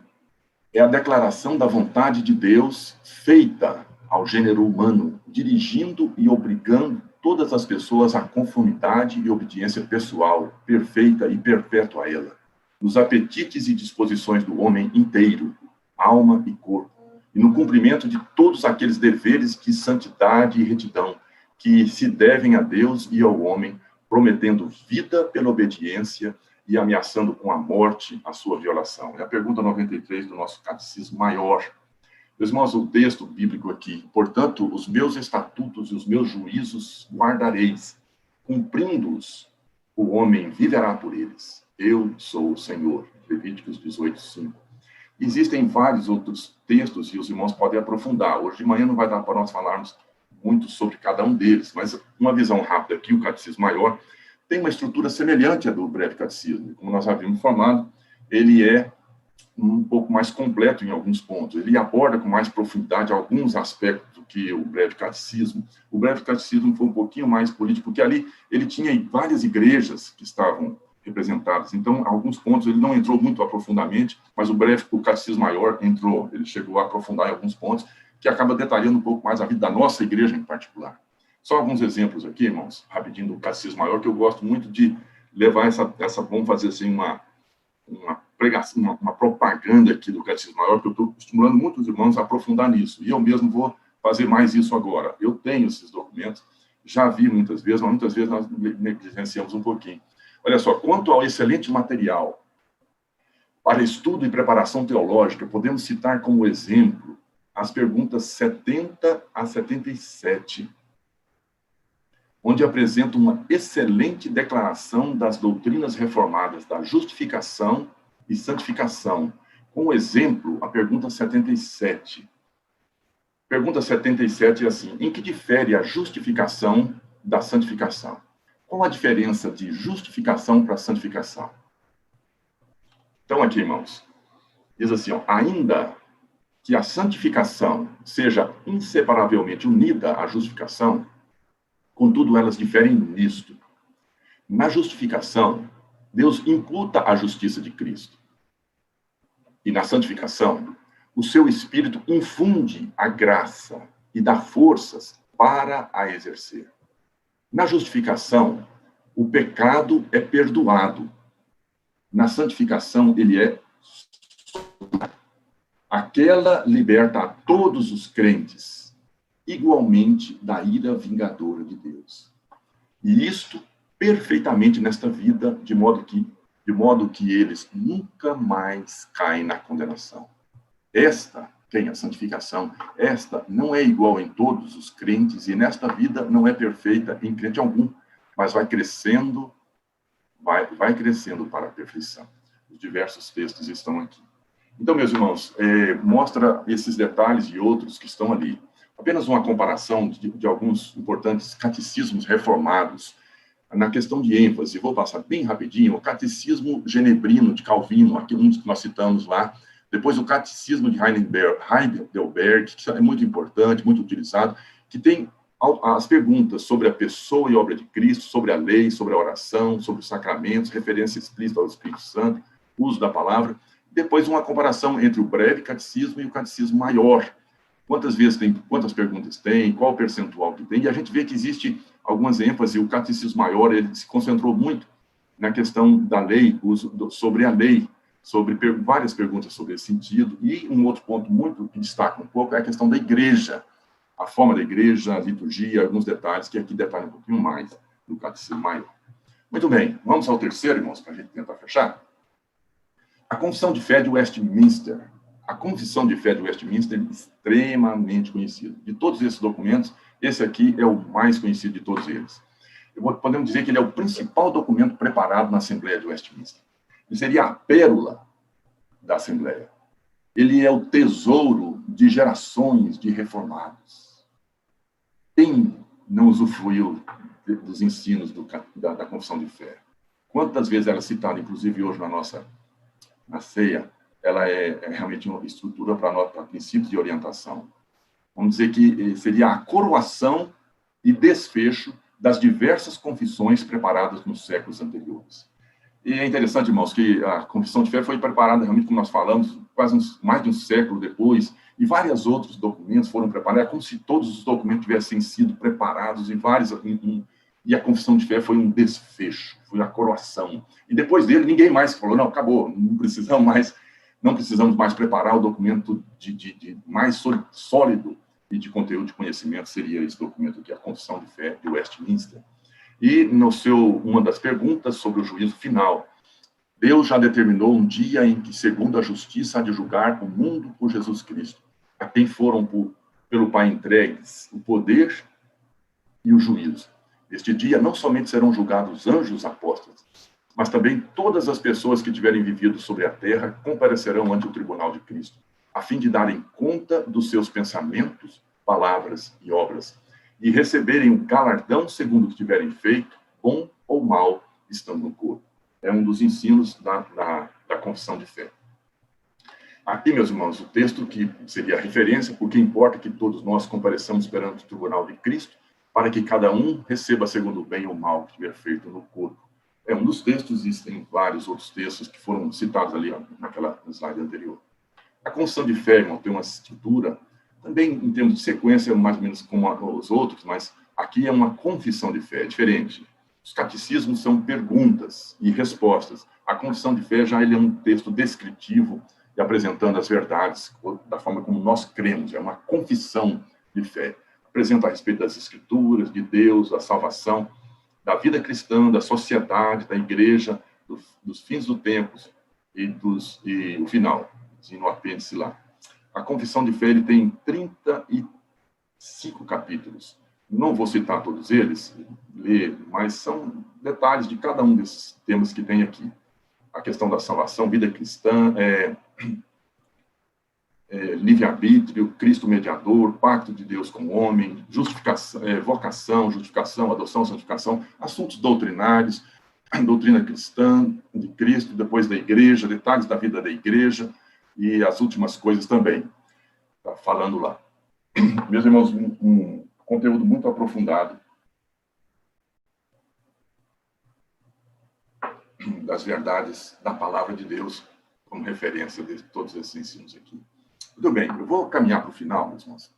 é a declaração da vontade de Deus feita ao gênero humano, dirigindo e obrigando todas as pessoas à conformidade e obediência pessoal, perfeita e perpétua a ela, nos apetites e disposições do homem inteiro, alma e corpo, e no cumprimento de todos aqueles deveres de santidade e retidão que se devem a Deus e ao homem, prometendo vida pela obediência e ameaçando com a morte a sua violação. É a pergunta 93 do nosso Catecismo Maior. Meus irmãos, o texto bíblico aqui, portanto, os meus estatutos e os meus juízos guardareis, cumprindo-os, o homem viverá por eles. Eu sou o Senhor. Levíticos 18:5. Existem vários outros textos e os irmãos podem aprofundar. Hoje de manhã não vai dar para nós falarmos muito sobre cada um deles, mas uma visão rápida aqui, o Catecismo Maior tem uma estrutura semelhante à do breve catecismo. Como nós havíamos falado, ele é um pouco mais completo em alguns pontos. Ele aborda com mais profundidade alguns aspectos do que o breve catecismo. O breve catecismo foi um pouquinho mais político, porque ali ele tinha várias igrejas que estavam representadas. Então, alguns pontos ele não entrou muito aprofundadamente, mas o Catecismo Maior entrou. Ele chegou a aprofundar em alguns pontos que acaba detalhando um pouco mais a vida da nossa igreja em particular. Só alguns exemplos aqui, irmãos, rapidinho, do Catecismo Maior, que eu gosto muito de levar essa vamos fazer assim, uma pregação, uma propaganda aqui do Catecismo Maior, que eu estou estimulando muitos irmãos a aprofundar nisso. E eu mesmo vou fazer mais isso agora. Eu tenho esses documentos, já vi muitas vezes, mas muitas vezes nós negligenciamos um pouquinho. Olha só, quanto ao excelente material para estudo e preparação teológica, podemos citar como exemplo as perguntas 70 a 77, onde apresenta uma excelente declaração das doutrinas reformadas da justificação e santificação. Como exemplo, a pergunta 77. Pergunta 77 é assim: em que difere a justificação da santificação? Qual a diferença de justificação para santificação? Então, aqui, irmãos, diz assim, ó, ainda que a santificação seja inseparavelmente unida à justificação, contudo, elas diferem nisto. Na justificação, Deus imputa a justiça de Cristo. E na santificação, o seu Espírito infunde a graça e dá forças para a exercer. Na justificação, o pecado é perdoado. Na santificação, ele é aquela liberta a todos os crentes, igualmente da ira vingadora de Deus. E isto perfeitamente nesta vida, de modo que eles nunca mais caem na condenação. Esta, quem é a santificação, esta não é igual em todos os crentes, e nesta vida não é perfeita em crente algum, mas vai crescendo para a perfeição. Os diversos textos estão aqui. Então, meus irmãos, mostra esses detalhes e outros que estão ali. Apenas uma comparação de alguns importantes catecismos reformados na questão de ênfase. Vou passar bem rapidinho. O Catecismo Genebrino de Calvino, aqui um que nós citamos lá. Depois o Catecismo de Heidelberg, que é muito importante, muito utilizado, que tem as perguntas sobre a pessoa e obra de Cristo, sobre a lei, sobre a oração, sobre os sacramentos, referência explícita ao Espírito Santo, uso da palavra. Depois uma comparação entre o breve catecismo e o Catecismo Maior. Quantas vezes tem, quantas perguntas tem, qual o percentual que tem, e a gente vê que existe algumas ênfases. O Catecismo Maior, ele se concentrou muito na questão da lei, sobre a lei, sobre várias perguntas sobre esse sentido, e um outro ponto muito que destaca um pouco é a questão da igreja, a forma da igreja, a liturgia, alguns detalhes, que aqui detalham um pouquinho mais do Catecismo Maior. Muito bem, vamos ao terceiro, irmãos, para a gente tentar fechar. A Confissão de Fé de Westminster, A Confissão de Fé de Westminster é extremamente conhecida. De todos esses documentos, esse aqui é o mais conhecido de todos eles. Podemos dizer que ele é o principal documento preparado na Assembleia de Westminster. Ele seria a pérola da Assembleia. Ele é o tesouro de gerações de reformados. Quem não usufruiu dos ensinos da Confissão de Fé? Quantas vezes ela é citada, inclusive hoje na ceia, ela é realmente uma estrutura para princípios de orientação. Vamos dizer que seria a coroação e desfecho das diversas confissões preparadas nos séculos anteriores. E é interessante, irmãos, que a Confissão de Fé foi preparada, realmente, como nós falamos, quase mais de um século depois, e vários outros documentos foram preparados, é como se todos os documentos tivessem sido preparados e a Confissão de Fé foi um desfecho, foi a coroação. E depois dele, ninguém mais falou, não, acabou, não precisamos mais preparar o documento de mais sólido e de conteúdo de conhecimento, seria esse documento aqui, a Confissão de Fé de Westminster. E uma das perguntas sobre o juízo final, Deus já determinou um dia em que, segundo a justiça, há de julgar o mundo por Jesus Cristo, a quem foram pelo Pai entregues o poder e o juízo. Este dia não somente serão julgados os anjos apóstolos, mas também todas as pessoas que tiverem vivido sobre a terra comparecerão ante o tribunal de Cristo, a fim de darem conta dos seus pensamentos, palavras e obras, e receberem um galardão segundo o que tiverem feito, bom ou mal, estando no corpo. É um dos ensinos da Confissão de Fé. Aqui, meus irmãos, o texto que seria a referência, porque importa que todos nós compareçamos perante o tribunal de Cristo, para que cada um receba segundo o bem ou mal que tiver feito no corpo. É um dos textos, existem vários outros textos que foram citados ali naquela slide anterior. A Confissão de Fé, irmão, tem uma estrutura, também em termos de sequência, mais ou menos como os outros, mas aqui é uma confissão de fé, é diferente. Os catecismos são perguntas e respostas. A Confissão de Fé já ele é um texto descritivo e apresentando as verdades da forma como nós cremos. É uma confissão de fé. Apresenta a respeito das Escrituras, de Deus, da salvação, da vida cristã, da sociedade, da igreja, dos fins do tempo e o final, no apêndice lá. A Confissão de Fé ele tem 35 capítulos. Não vou citar todos eles, mas são detalhes de cada um desses temas que tem aqui. A questão da salvação, vida cristã, livre-arbítrio, Cristo mediador, pacto de Deus com o homem, justificação, vocação, justificação, adoção, santificação, assuntos doutrinários, doutrina cristã de Cristo, depois da igreja, detalhes da vida da igreja e as últimas coisas também. Está falando lá. Meus irmãos, um conteúdo muito aprofundado das verdades da palavra de Deus como referência de todos esses ensinos aqui. Muito bem, eu vou caminhar para o final, meus irmãos,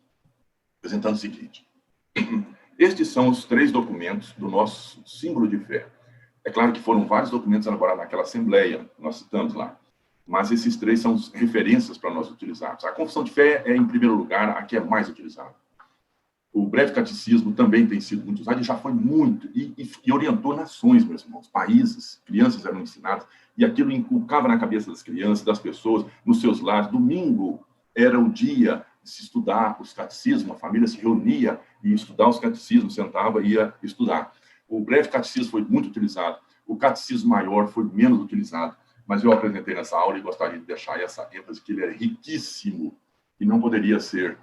apresentando o seguinte. Estes são os 3 documentos do nosso símbolo de fé. É claro que foram vários documentos elaborados naquela assembleia, nós citamos lá, mas esses 3 são as referências para nós utilizarmos. A Confissão de Fé é, em primeiro lugar, a que é mais utilizada. O Breve Catecismo também tem sido muito usado e já foi muito, e orientou nações, meus irmãos, países, crianças eram ensinadas, e aquilo inculcava na cabeça das crianças, das pessoas, nos seus lares. Domingo era o dia de se estudar os catecismos, a família se reunia e estudar os catecismos, sentava e ia estudar. O Breve Catecismo foi muito utilizado, o Catecismo Maior foi menos utilizado, mas eu apresentei nessa aula e gostaria de deixar essa ênfase que ele é riquíssimo e não poderia ser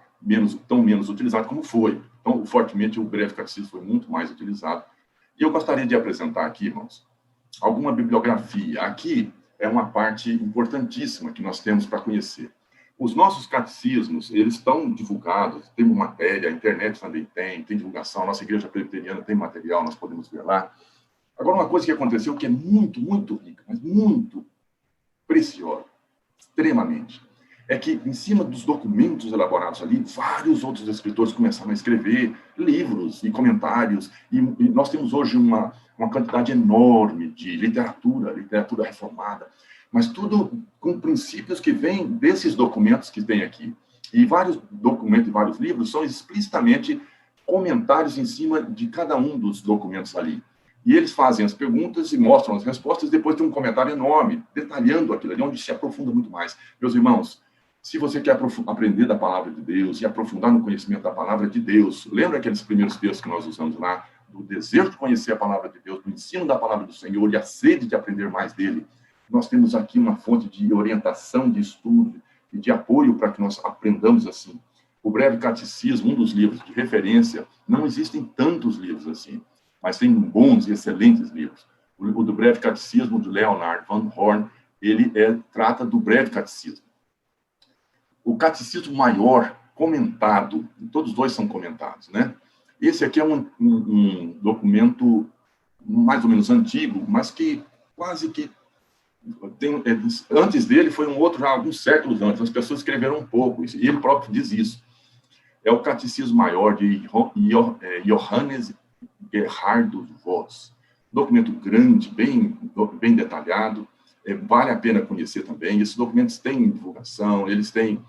tão menos utilizado como foi. Então, fortemente, o Breve Catecismo foi muito mais utilizado. E eu gostaria de apresentar aqui, irmãos, alguma bibliografia. Aqui é uma parte importantíssima que nós temos para conhecer. Os nossos catecismos, eles estão divulgados, tem matéria, a internet também tem divulgação, a nossa igreja presbiteriana tem material, nós podemos ver lá. Agora, uma coisa que aconteceu que é muito, muito rica, mas muito preciosa, extremamente, é que, em cima dos documentos elaborados ali, vários outros escritores começaram a escrever livros e comentários, e nós temos hoje uma quantidade enorme de literatura reformada, mas tudo com princípios que vêm desses documentos que tem aqui. E vários documentos e vários livros são explicitamente comentários em cima de cada um dos documentos ali. E eles fazem as perguntas e mostram as respostas, depois tem um comentário enorme, detalhando aquilo ali, onde se aprofunda muito mais. Meus irmãos, Se você quer aprender da palavra de Deus e aprofundar no conhecimento da palavra de Deus, lembra aqueles primeiros textos que nós usamos lá, do desejo de conhecer a palavra de Deus, do ensino da palavra do Senhor e a sede de aprender mais dele? Nós temos aqui uma fonte de orientação, de estudo e de apoio para que nós aprendamos assim. O Breve Catecismo, um dos livros de referência, não existem tantos livros assim, mas tem bons e excelentes livros. O do Breve Catecismo, de Leonard Van Horn, ele trata do Breve Catecismo. O Catecismo Maior, comentado, todos dois são comentados, né? Esse aqui é um documento mais ou menos antigo, mas que quase que antes dele foi um outro já alguns séculos antes. As pessoas escreveram um pouco, e ele próprio diz isso. É o Catecismo Maior de Johannes Gerhardus Voss. Documento grande, bem detalhado, vale a pena conhecer também. Esses documentos têm divulgação, eles têm...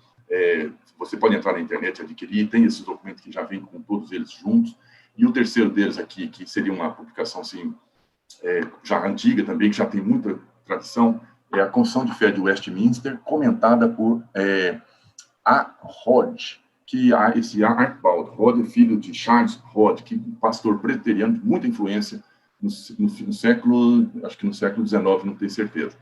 você pode entrar na internet e adquirir, tem esses documentos que já vêm com todos eles juntos. E o terceiro deles aqui, que seria uma publicação assim, já antiga também, que já tem muita tradição, é a Confissão de Fé de Westminster, comentada por A. Hodge, que esse Archibald Hodge é filho de Charles Hodge, que é um pastor presbiteriano de muita influência no século, acho que no século XIX, não tenho certeza.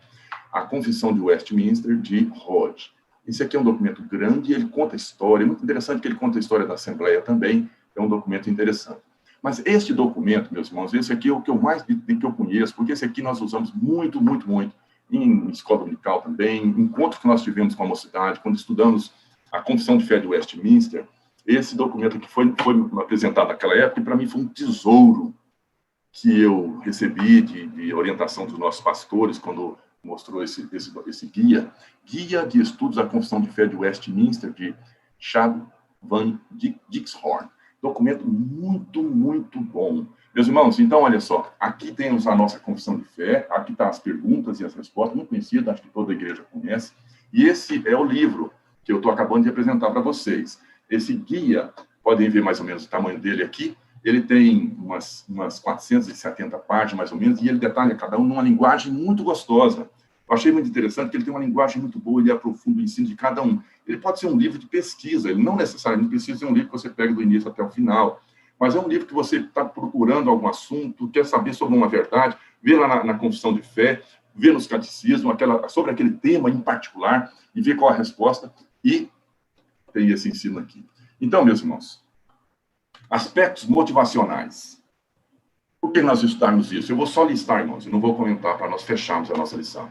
A Confissão de Westminster, de Hodge. Esse aqui é um documento grande, ele conta a história, é muito interessante que ele conta a história da Assembleia também, é um documento interessante. Mas este documento, meus irmãos, esse aqui é o que eu mais que eu conheço, porque esse aqui nós usamos muito, muito, muito, em escola dominical também, encontro que nós tivemos com a mocidade, quando estudamos a Confissão de Fé de Westminster, esse documento aqui foi apresentado naquela época, e para mim foi um tesouro que eu recebi de orientação dos nossos pastores, quando mostrou esse guia de estudos da Confissão de Fé de Westminster, de Chad Van Dixhorn. Documento muito, muito bom. Meus irmãos, então, olha só, aqui temos a nossa Confissão de Fé, aqui estão as perguntas e as respostas, muito conhecidas, acho que toda a igreja conhece, e esse é o livro que eu estou acabando de apresentar para vocês. Esse guia, podem ver mais ou menos o tamanho dele aqui, ele tem umas 470 páginas, mais ou menos, e ele detalha cada um numa linguagem muito gostosa. Eu achei muito interessante que ele tem uma linguagem muito boa, ele aprofunda o ensino de cada um. Ele pode ser um livro de pesquisa, ele não necessariamente precisa ser um livro que você pega do início até o final, mas é um livro que você está procurando algum assunto, quer saber sobre uma verdade, vê lá na Confissão de Fé, vê nos catecismos, sobre aquele tema em particular, e vê qual a resposta, e tem esse ensino aqui. Então, meus irmãos, aspectos motivacionais. Por que nós estudarmos isso? Eu vou só listar, irmãos, eu não vou comentar para nós fecharmos a nossa lição.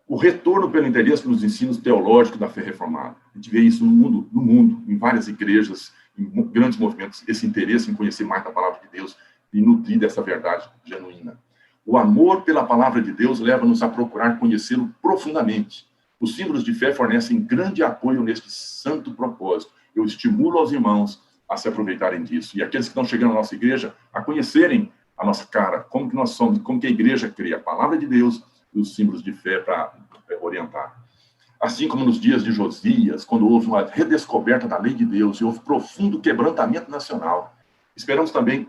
O retorno pelo interesse pelos ensinos teológicos da fé reformada. A gente vê isso no mundo, em várias igrejas, em grandes movimentos, esse interesse em conhecer mais da palavra de Deus e nutrir dessa verdade genuína. O amor pela palavra de Deus leva-nos a procurar conhecê-lo profundamente. Os símbolos de fé fornecem grande apoio neste santo propósito. Eu estimulo aos irmãos a se aproveitarem disso. E aqueles que estão chegando à nossa igreja, a conhecerem a nossa cara, como que nós somos, como que a igreja crê, a palavra de Deus e os símbolos de fé para orientar. Assim como nos dias de Josias, quando houve uma redescoberta da lei de Deus e houve profundo quebrantamento nacional, esperamos também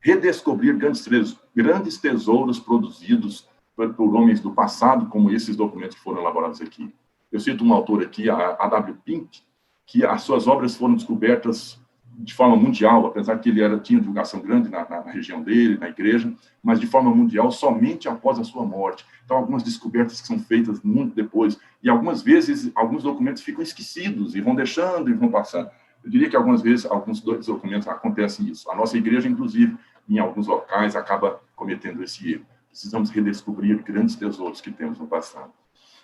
redescobrir grandes tesouros produzidos por homens do passado, como esses documentos que foram elaborados aqui. Eu cito um autor aqui, a A.W. Pink, que as suas obras foram descobertas de forma mundial, apesar que ele tinha divulgação grande na região dele, na igreja, mas de forma mundial somente após a sua morte. Então, algumas descobertas que são feitas muito depois, e algumas vezes, alguns documentos ficam esquecidos, e vão deixando e vão passando. Eu diria que algumas vezes, alguns documentos acontecem isso. A nossa igreja, inclusive, em alguns locais, acaba cometendo esse erro. Precisamos redescobrir grandes tesouros que temos no passado.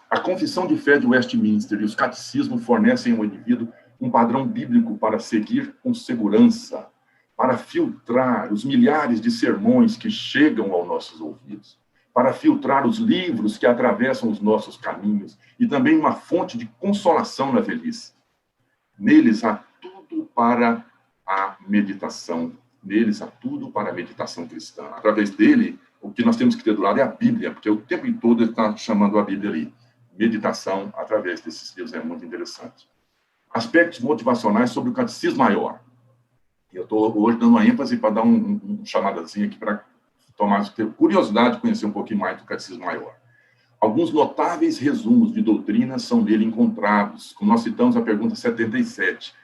A Confissão de Fé de Westminster e os catecismos fornecem ao indivíduo um padrão bíblico para seguir com segurança, para filtrar os milhares de sermões que chegam aos nossos ouvidos, para filtrar os livros que atravessam os nossos caminhos e também uma fonte de consolação na velhice. Neles há tudo para a meditação. Neles há tudo para a meditação cristã. Através dele, o que nós temos que ter do lado é a Bíblia, porque o tempo todo ele está chamando a Bíblia ali. Meditação através desses livros é muito interessante. Aspectos motivacionais sobre o Catecismo Maior. Eu estou hoje dando uma ênfase para dar um chamadazinho aqui para ter curiosidade de conhecer um pouquinho mais do Catecismo Maior. Alguns notáveis resumos de doutrina são nele encontrados, como nós citamos a pergunta 77,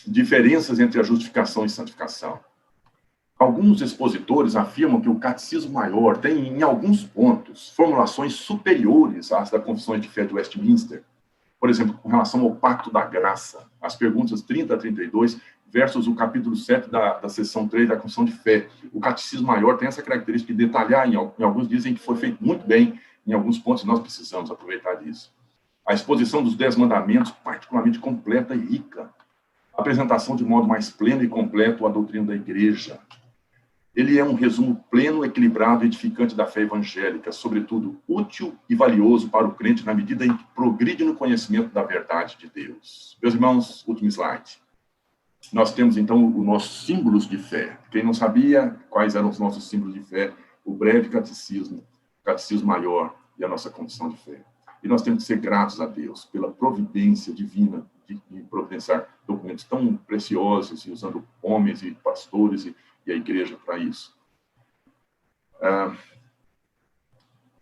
diferenças entre a justificação e santificação. Alguns expositores afirmam que o Catecismo Maior tem, em alguns pontos, formulações superiores às da Confissão de Fé de Westminster. Por exemplo, com relação ao Pacto da Graça, as perguntas 30 a 32, versus o capítulo 7 da seção 3 da Confissão de Fé. O Catecismo Maior tem essa característica de detalhar, em alguns dizem que foi feito muito bem, em alguns pontos nós precisamos aproveitar disso. A exposição dos 10 mandamentos, particularmente completa e rica. A apresentação de modo mais pleno e completo a doutrina da Igreja. Ele é um resumo pleno, equilibrado e edificante da fé evangélica, sobretudo útil e valioso para o crente na medida em que progride no conhecimento da verdade de Deus. Meus irmãos, último slide. Nós temos, então, os nossos símbolos de fé. Quem não sabia quais eram os nossos símbolos de fé, o breve catecismo, o catecismo maior e a nossa confissão de fé. E nós temos que ser gratos a Deus pela providência divina de providenciar documentos tão preciosos, e usando homens e pastores e a igreja para isso.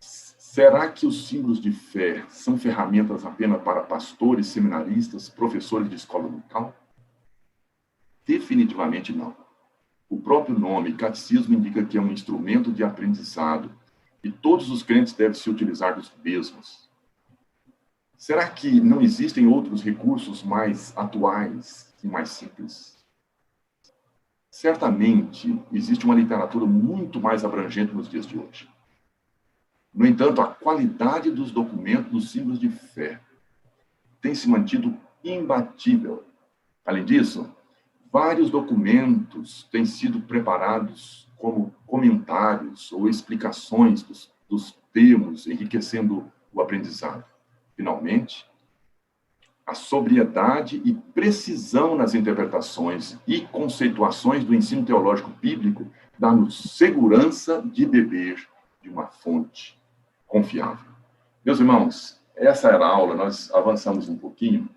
Será que os símbolos de fé são ferramentas apenas para pastores, seminaristas, professores de escola local? Definitivamente não. O próprio nome, catecismo, indica que é um instrumento de aprendizado e todos os crentes devem se utilizar dos mesmos. Será que não existem outros recursos mais atuais e mais simples? Certamente, existe uma literatura muito mais abrangente nos dias de hoje. No entanto, a qualidade dos documentos dos símbolos de fé tem se mantido imbatível. Além disso, vários documentos têm sido preparados como comentários ou explicações dos termos, enriquecendo o aprendizado. Finalmente, a sobriedade e precisão nas interpretações e conceituações do ensino teológico bíblico dá-nos segurança de beber de uma fonte confiável. Meus irmãos, essa era a aula, nós avançamos um pouquinho,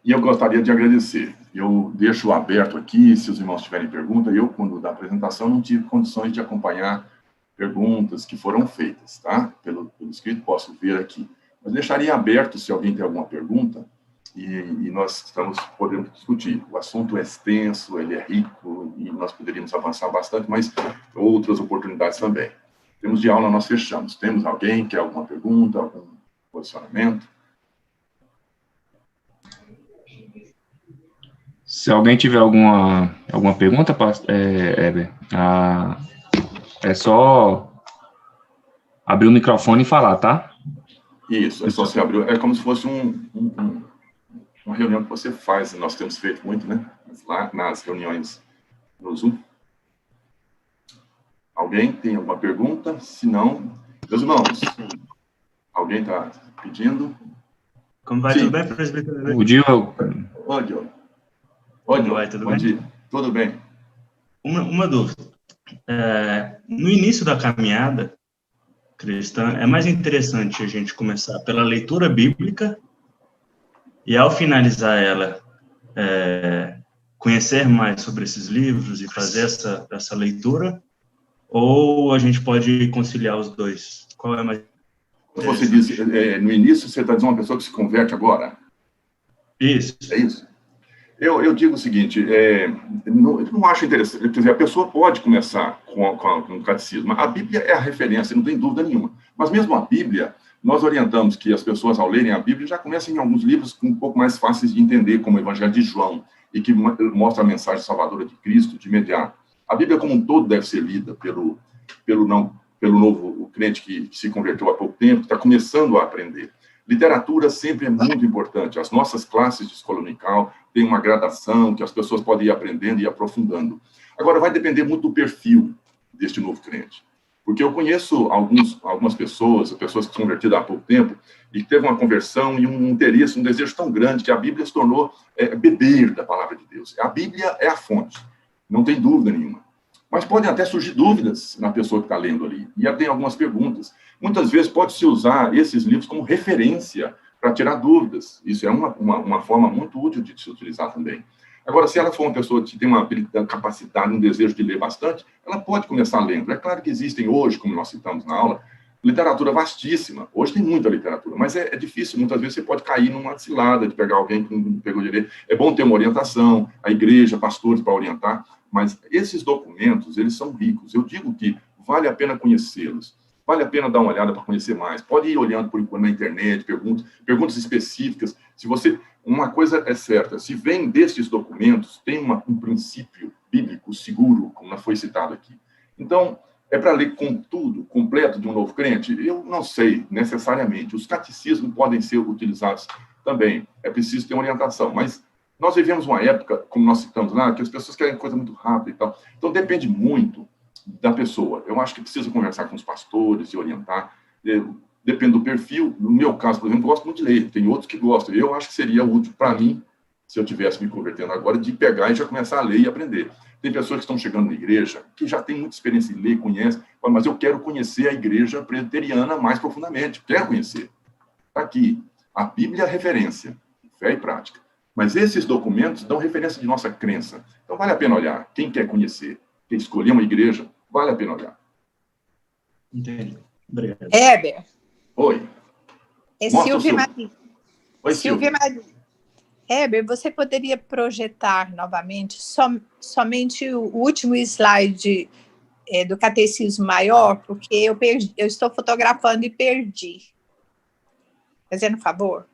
e eu gostaria de agradecer. Eu deixo aberto aqui, se os irmãos tiverem pergunta. Eu, quando da apresentação, não tive condições de acompanhar perguntas que foram feitas, tá? Pelo escrito, posso ver aqui. Mas deixaria aberto se alguém tem alguma pergunta, e nós podemos discutir. O assunto é extenso, ele é rico, e nós poderíamos avançar bastante, mas outras oportunidades também. Temos de aula, nós fechamos. Temos alguém que quer alguma pergunta, algum posicionamento? Se alguém tiver alguma pergunta, Heber, é só abrir o microfone e falar, tá? Isso, é só se abrir. É como se fosse uma reunião que você faz, nós temos feito muito, né? Lá nas reuniões no Zoom. Alguém tem alguma pergunta? Se não, meus irmãos, alguém está pedindo? Como vai? Sim. Tudo bem, presbítero? O Diogo. Oi, Diogo. Como vai? Tudo bem? Dia. Tudo bem. Uma dúvida. No início da caminhada cristã, é mais interessante a gente começar pela leitura bíblica e, ao finalizar ela, conhecer mais sobre esses livros e fazer essa leitura, ou a gente pode conciliar os dois? Qual é mais? Você disse, no início, você está dizendo uma pessoa que se converte agora? Isso. É isso? Eu digo o seguinte, não acho interessante, quer dizer, a pessoa pode começar com o catecismo. A Bíblia é a referência, não tem dúvida nenhuma. Mas mesmo a Bíblia, nós orientamos que as pessoas, ao lerem a Bíblia, já comecem em alguns livros um pouco mais fáceis de entender, como o Evangelho de João, e que mostra a mensagem salvadora de Cristo de imediato. A Bíblia como um todo deve ser lida pelo novo crente que se converteu há pouco tempo, que está começando a aprender. Literatura sempre é muito importante. As nossas classes de escola dominical têm uma gradação que as pessoas podem ir aprendendo e aprofundando. Agora, vai depender muito do perfil deste novo crente. Porque eu conheço algumas pessoas que se converteram há pouco tempo, e que teve uma conversão e um interesse, um desejo tão grande, que a Bíblia se tornou beber da palavra de Deus. A Bíblia é a fonte, não tem dúvida nenhuma. Mas podem até surgir dúvidas na pessoa que está lendo ali. E tem algumas perguntas. Muitas vezes pode-se usar esses livros como referência para tirar dúvidas. Isso é uma forma muito útil de se utilizar também. Agora, se ela for uma pessoa que tem uma capacidade, um desejo de ler bastante, ela pode começar lendo. É claro que existem hoje, como nós citamos na aula, literatura vastíssima. Hoje tem muita literatura, mas é difícil. Muitas vezes você pode cair numa cilada de pegar alguém que não pegou direito. É bom ter uma orientação, a igreja, pastores para orientar, mas esses documentos, eles são ricos. Eu digo que vale a pena conhecê-los. Vale a pena dar uma olhada para conhecer mais. Pode ir olhando por enquanto na internet, perguntas específicas. Uma coisa é certa, se vem desses documentos, tem um princípio bíblico seguro, como foi citado aqui. Então, é para ler com tudo, completo de um novo crente? Eu não sei, necessariamente. Os catecismos podem ser utilizados também. É preciso ter uma orientação. Mas nós vivemos uma época, como nós citamos lá, que as pessoas querem coisa muito rápida e tal. Então, depende muito da pessoa. Eu acho que precisa conversar com os pastores e orientar. Depende do perfil. No meu caso, por exemplo, eu gosto muito de ler. Tem outros que gostam. Eu acho que seria útil para mim, se eu tivesse me convertendo agora, de pegar e já começar a ler e aprender. Tem pessoas que estão chegando na igreja, que já têm muita experiência em ler, conhecem, mas eu quero conhecer a igreja presbiteriana mais profundamente. Quero conhecer. Está aqui. A Bíblia é referência, fé e prática. Mas esses documentos dão referência de nossa crença. Então, vale a pena olhar. Quem quer conhecer, quer escolher uma igreja, vale a pena olhar. Entendi. Obrigado. Heber. Oi. É Silvia Maria. Oi, Silvia Maria. Heber, você poderia projetar novamente somente o último slide do Catecismo Maior, porque eu estou fotografando e perdi. Fazendo favor.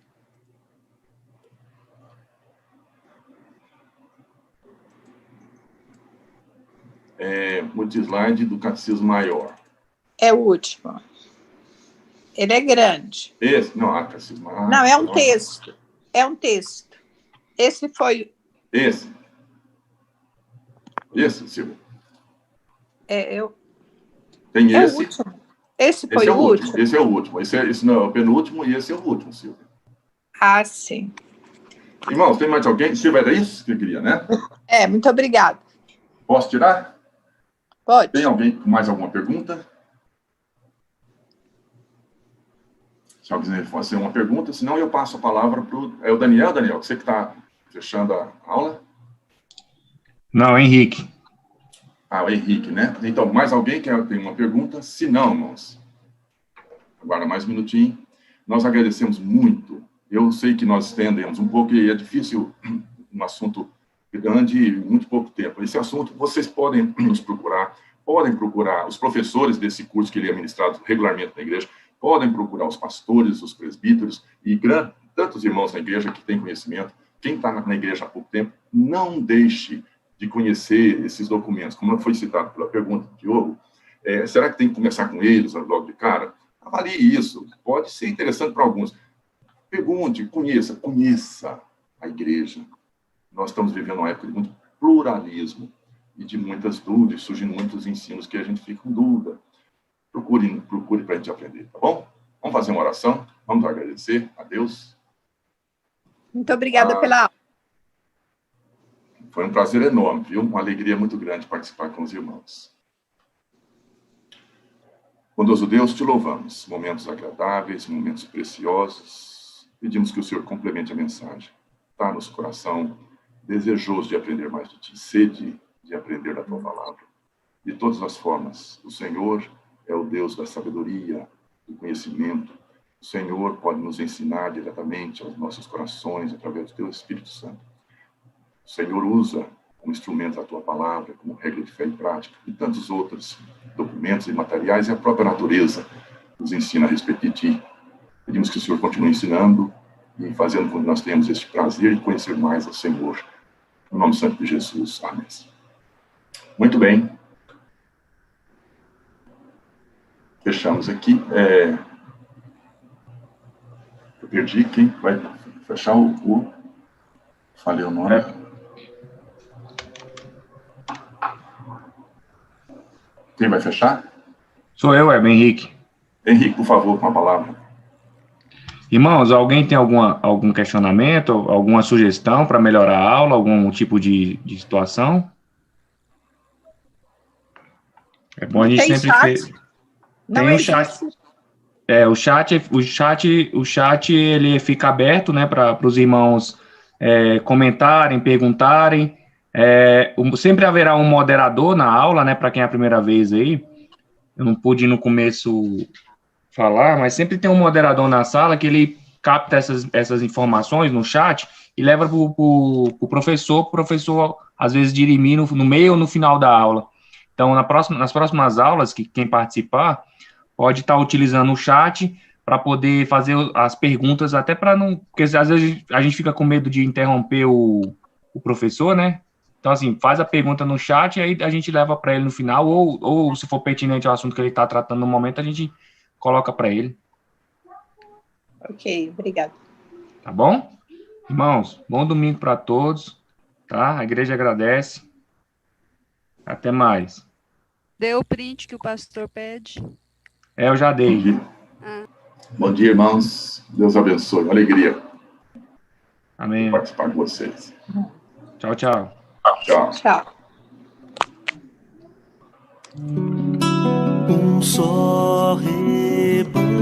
Multislide do Catecismo Maior. É o último. Ele é grande. Esse? Não, Catecismo Maior. Não, é um texto. É um texto. Esse foi... Esse, Silvia. Tem esse. O último. Esse foi o último? Esse é o último. Esse não é o penúltimo e esse é o último, Silvia. Ah, sim. Irmãos, tem mais alguém? Silvia, era isso que eu queria, né? Muito obrigada. Posso tirar? Pode. Tem alguém com mais alguma pergunta? Se alguém quiser fazer uma pergunta, senão eu passo a palavra para o Daniel. Daniel, você que está fechando a aula? Não, Henrique. O Henrique, né? Então, mais alguém que tem uma pergunta? Se não, irmãos, agora mais um minutinho. Nós agradecemos muito. Eu sei que nós estendemos um pouco e é difícil, um assunto grande e muito pouco tempo. Esse assunto, vocês podem nos procurar, podem procurar os professores desse curso que ele é ministrado regularmente na igreja, podem procurar os pastores, os presbíteros e tantos irmãos na igreja que têm conhecimento. Quem está na igreja há pouco tempo, não deixe de conhecer esses documentos. Como foi citado pela pergunta do Diogo, será que tem que começar com eles logo de cara? Avalie isso. Pode ser interessante para alguns. Pergunte, conheça a igreja. Nós estamos vivendo uma época de muito pluralismo e de muitas dúvidas, surgindo muitos ensinos que a gente fica com dúvida. Procure para a gente aprender, tá bom? Vamos fazer uma oração, vamos agradecer a Deus. Muito obrigada pela aula. Foi um prazer enorme, viu? Uma alegria muito grande participar com os irmãos. Bondoso Deus, te louvamos. Momentos agradáveis, momentos preciosos. Pedimos que o Senhor complemente a mensagem. Está nosso coração desejoso de aprender mais de ti, sede de aprender da tua palavra. De todas as formas, o Senhor é o Deus da sabedoria, do conhecimento. O Senhor pode nos ensinar diretamente aos nossos corações, através do teu Espírito Santo. O Senhor usa como instrumento a tua palavra, como regra de fé e prática, e tantos outros documentos e materiais, e a própria natureza nos ensina a respeito de ti. Pedimos que o Senhor continue ensinando e fazendo com que nós tenhamos este prazer de conhecer mais ao Senhor. No nome santo de Jesus. Amém. Muito bem. Fechamos aqui. Eu perdi quem vai fechar o... Falei o nome. Quem vai fechar? Sou eu, Henrique. Henrique, por favor, com a palavra. Irmãos, alguém tem algum questionamento, alguma sugestão para melhorar a aula, algum tipo de situação? É bom a gente sempre ter... Tem o chat. O chat ele fica aberto, né, para os irmãos comentarem, perguntarem. Sempre haverá um moderador na aula, né, para quem é a primeira vez aí. Eu não pude no começo falar, mas sempre tem um moderador na sala que ele capta essas informações no chat e leva para o professor, às vezes, dirimir no meio ou no final da aula. Então, nas próximas aulas, que quem participar pode estar utilizando o chat para poder fazer as perguntas, até para não... Porque às vezes a gente fica com medo de interromper o professor, né? Então, assim, faz a pergunta no chat e aí a gente leva para ele no final, ou se for pertinente ao assunto que ele está tratando no momento, a gente coloca para ele. Ok, obrigada. Tá bom? Irmãos, bom domingo para todos, tá? A igreja agradece. Até mais. Deu o print que o pastor pede. Eu já dei. Bom dia. Bom dia, irmãos. Deus abençoe. Uma alegria Amém. participar com vocês. Tchau, tchau. Tchau. Tchau. Um só rebanho,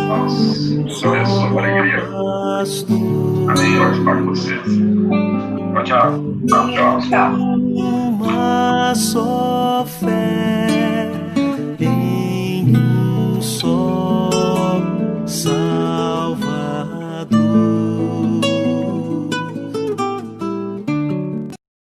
Nossa, Deus abençoe. Uma alegria. Amém. Participar com vocês. Tchau, tchau. Tchau, tchau. Tchau. uma só fé.